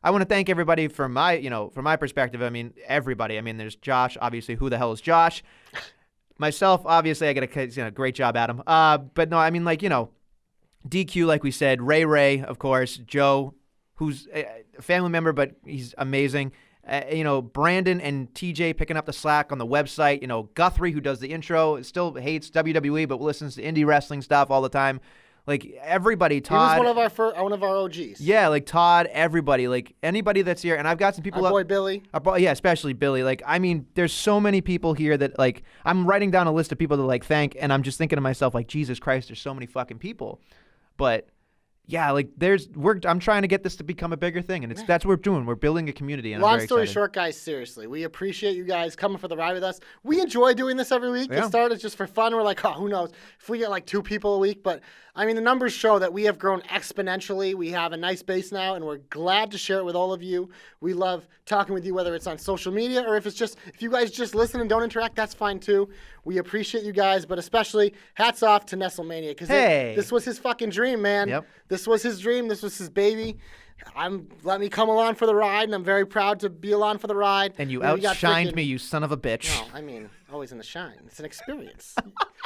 C: I want to thank everybody from my perspective. I mean, everybody. I mean, there's Josh, obviously. Who the hell is Josh? Myself, obviously, I got a great job, Adam. But no, I mean, like, DQ, like we said, Ray, of course, Joe, who's a family member, but he's amazing. Brandon and TJ picking up the slack on the website. Guthrie, who does the intro, still hates WWE, but listens to indie wrestling stuff all the time. Like, everybody, Todd.
B: He was one of our OGs.
C: Yeah, like Todd, everybody, like anybody that's here. And I've got some people
B: Our boy Billy.
C: Yeah, especially Billy. Like, I mean, there's so many people here that, like, I'm writing down a list of people to, like, thank, and I'm just thinking to myself, like, Jesus Christ, there's so many fucking people. But yeah, like I'm trying to get this to become a bigger thing, and that's what we're doing. We're building a community, and I'm
B: Long
C: very
B: story
C: excited.
B: short, guys, seriously, we appreciate you guys coming for the ride with us. We enjoy doing this every week.
C: Yeah.
B: It started just for fun. We're like, who knows if we get like 2 people a week, but I mean, the numbers show that we have grown exponentially. We have a nice base now, and we're glad to share it with all of you. We love talking with you, whether it's on social media or if you guys just listen and don't interact, that's fine too. We appreciate you guys, but especially hats off to Nestlemania because this was his fucking dream, man.
C: Yep.
B: This was his dream. This was his baby. Let me come along for the ride, and I'm very proud to be along for the ride.
C: And you
B: we got
C: outshined
B: freaking-
C: me, you son of a bitch.
B: No, I mean, always in the shine. It's an experience.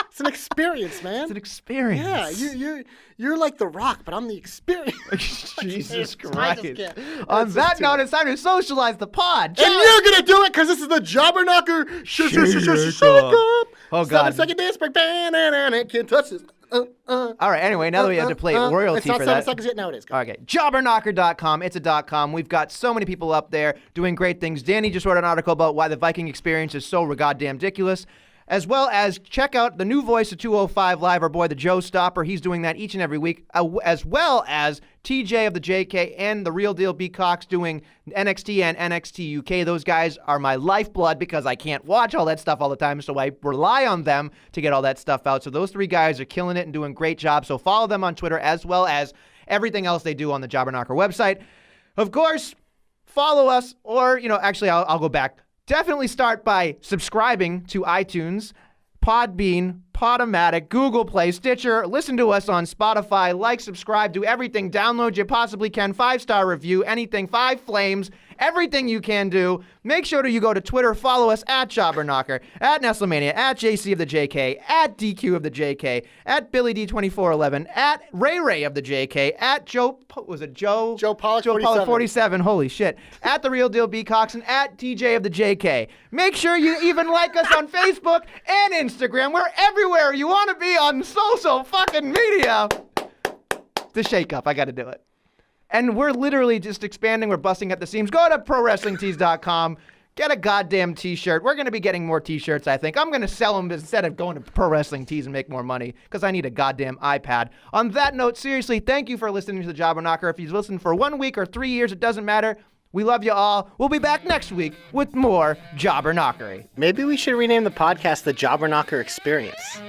B: It's an experience, man.
C: It's an experience.
B: Yeah, you're like The Rock, but I'm the experience.
C: Jesus
B: I just
C: Christ.
B: can't.
C: On
B: It's
C: that
B: just too
C: note,
B: much.
C: it's time to socialize the pod.
B: And you're gonna do it because this is the Jobber Knocker. Shake up.
C: Oh, God.
B: 7-second dance break. Can't touch this.
C: All right, anyway, now that we have to play royalty
B: it's not
C: for
B: 7
C: that.
B: seconds yet. Now it is.
C: Okay, jobberknocker.com. It's a .com. We've got so many people up there doing great things. Danny just wrote an article about why the Viking experience is so goddamn ridiculous. as well as check out the new voice of 205 Live, our boy, the Joe Stopper. He's doing that each and every week, as well as TJ of the JK and the Real Deal B. Cox doing NXT and NXT UK. Those guys are my lifeblood because I can't watch all that stuff all the time, so I rely on them to get all that stuff out. So those three guys are killing it and doing a great job. So follow them on Twitter as well as everything else they do on the Jobber Knocker website. Of course, follow us, or, actually, I'll go back. Definitely start by subscribing to iTunes, Podbean, Podomatic, Google Play, Stitcher. Listen to us on Spotify. Like, subscribe, do everything. Download you possibly can. 5-star review, anything. 5 flames. Everything you can do. Make sure that you go to Twitter. Follow us at Jobberknocker, at Nestlemania, at JC of the JK, at DQ of the JK, at Billy D2411, at Ray Ray of the JK, at Joe
B: Pollock
C: 47. Holy shit. At The Real Deal B. Cox, and at TJ of the JK. Make sure you even like us on Facebook and Instagram. We're everywhere you want to be on social fucking media. The shake up. I got to do it. And we're literally just expanding. We're busting at the seams. Go to ProWrestlingTees.com. Get a goddamn t-shirt. We're going to be getting more t-shirts, I think. I'm going to sell them instead of going to Pro Wrestling Tees and make more money because I need a goddamn iPad. On that note, seriously, thank you for listening to the Jobber Knocker. If you've listened for 1 week or 3 years, it doesn't matter. We love you all. We'll be back next week with more Jobber Knockery.
B: Maybe we should rename the podcast the Jobber Knocker Experience.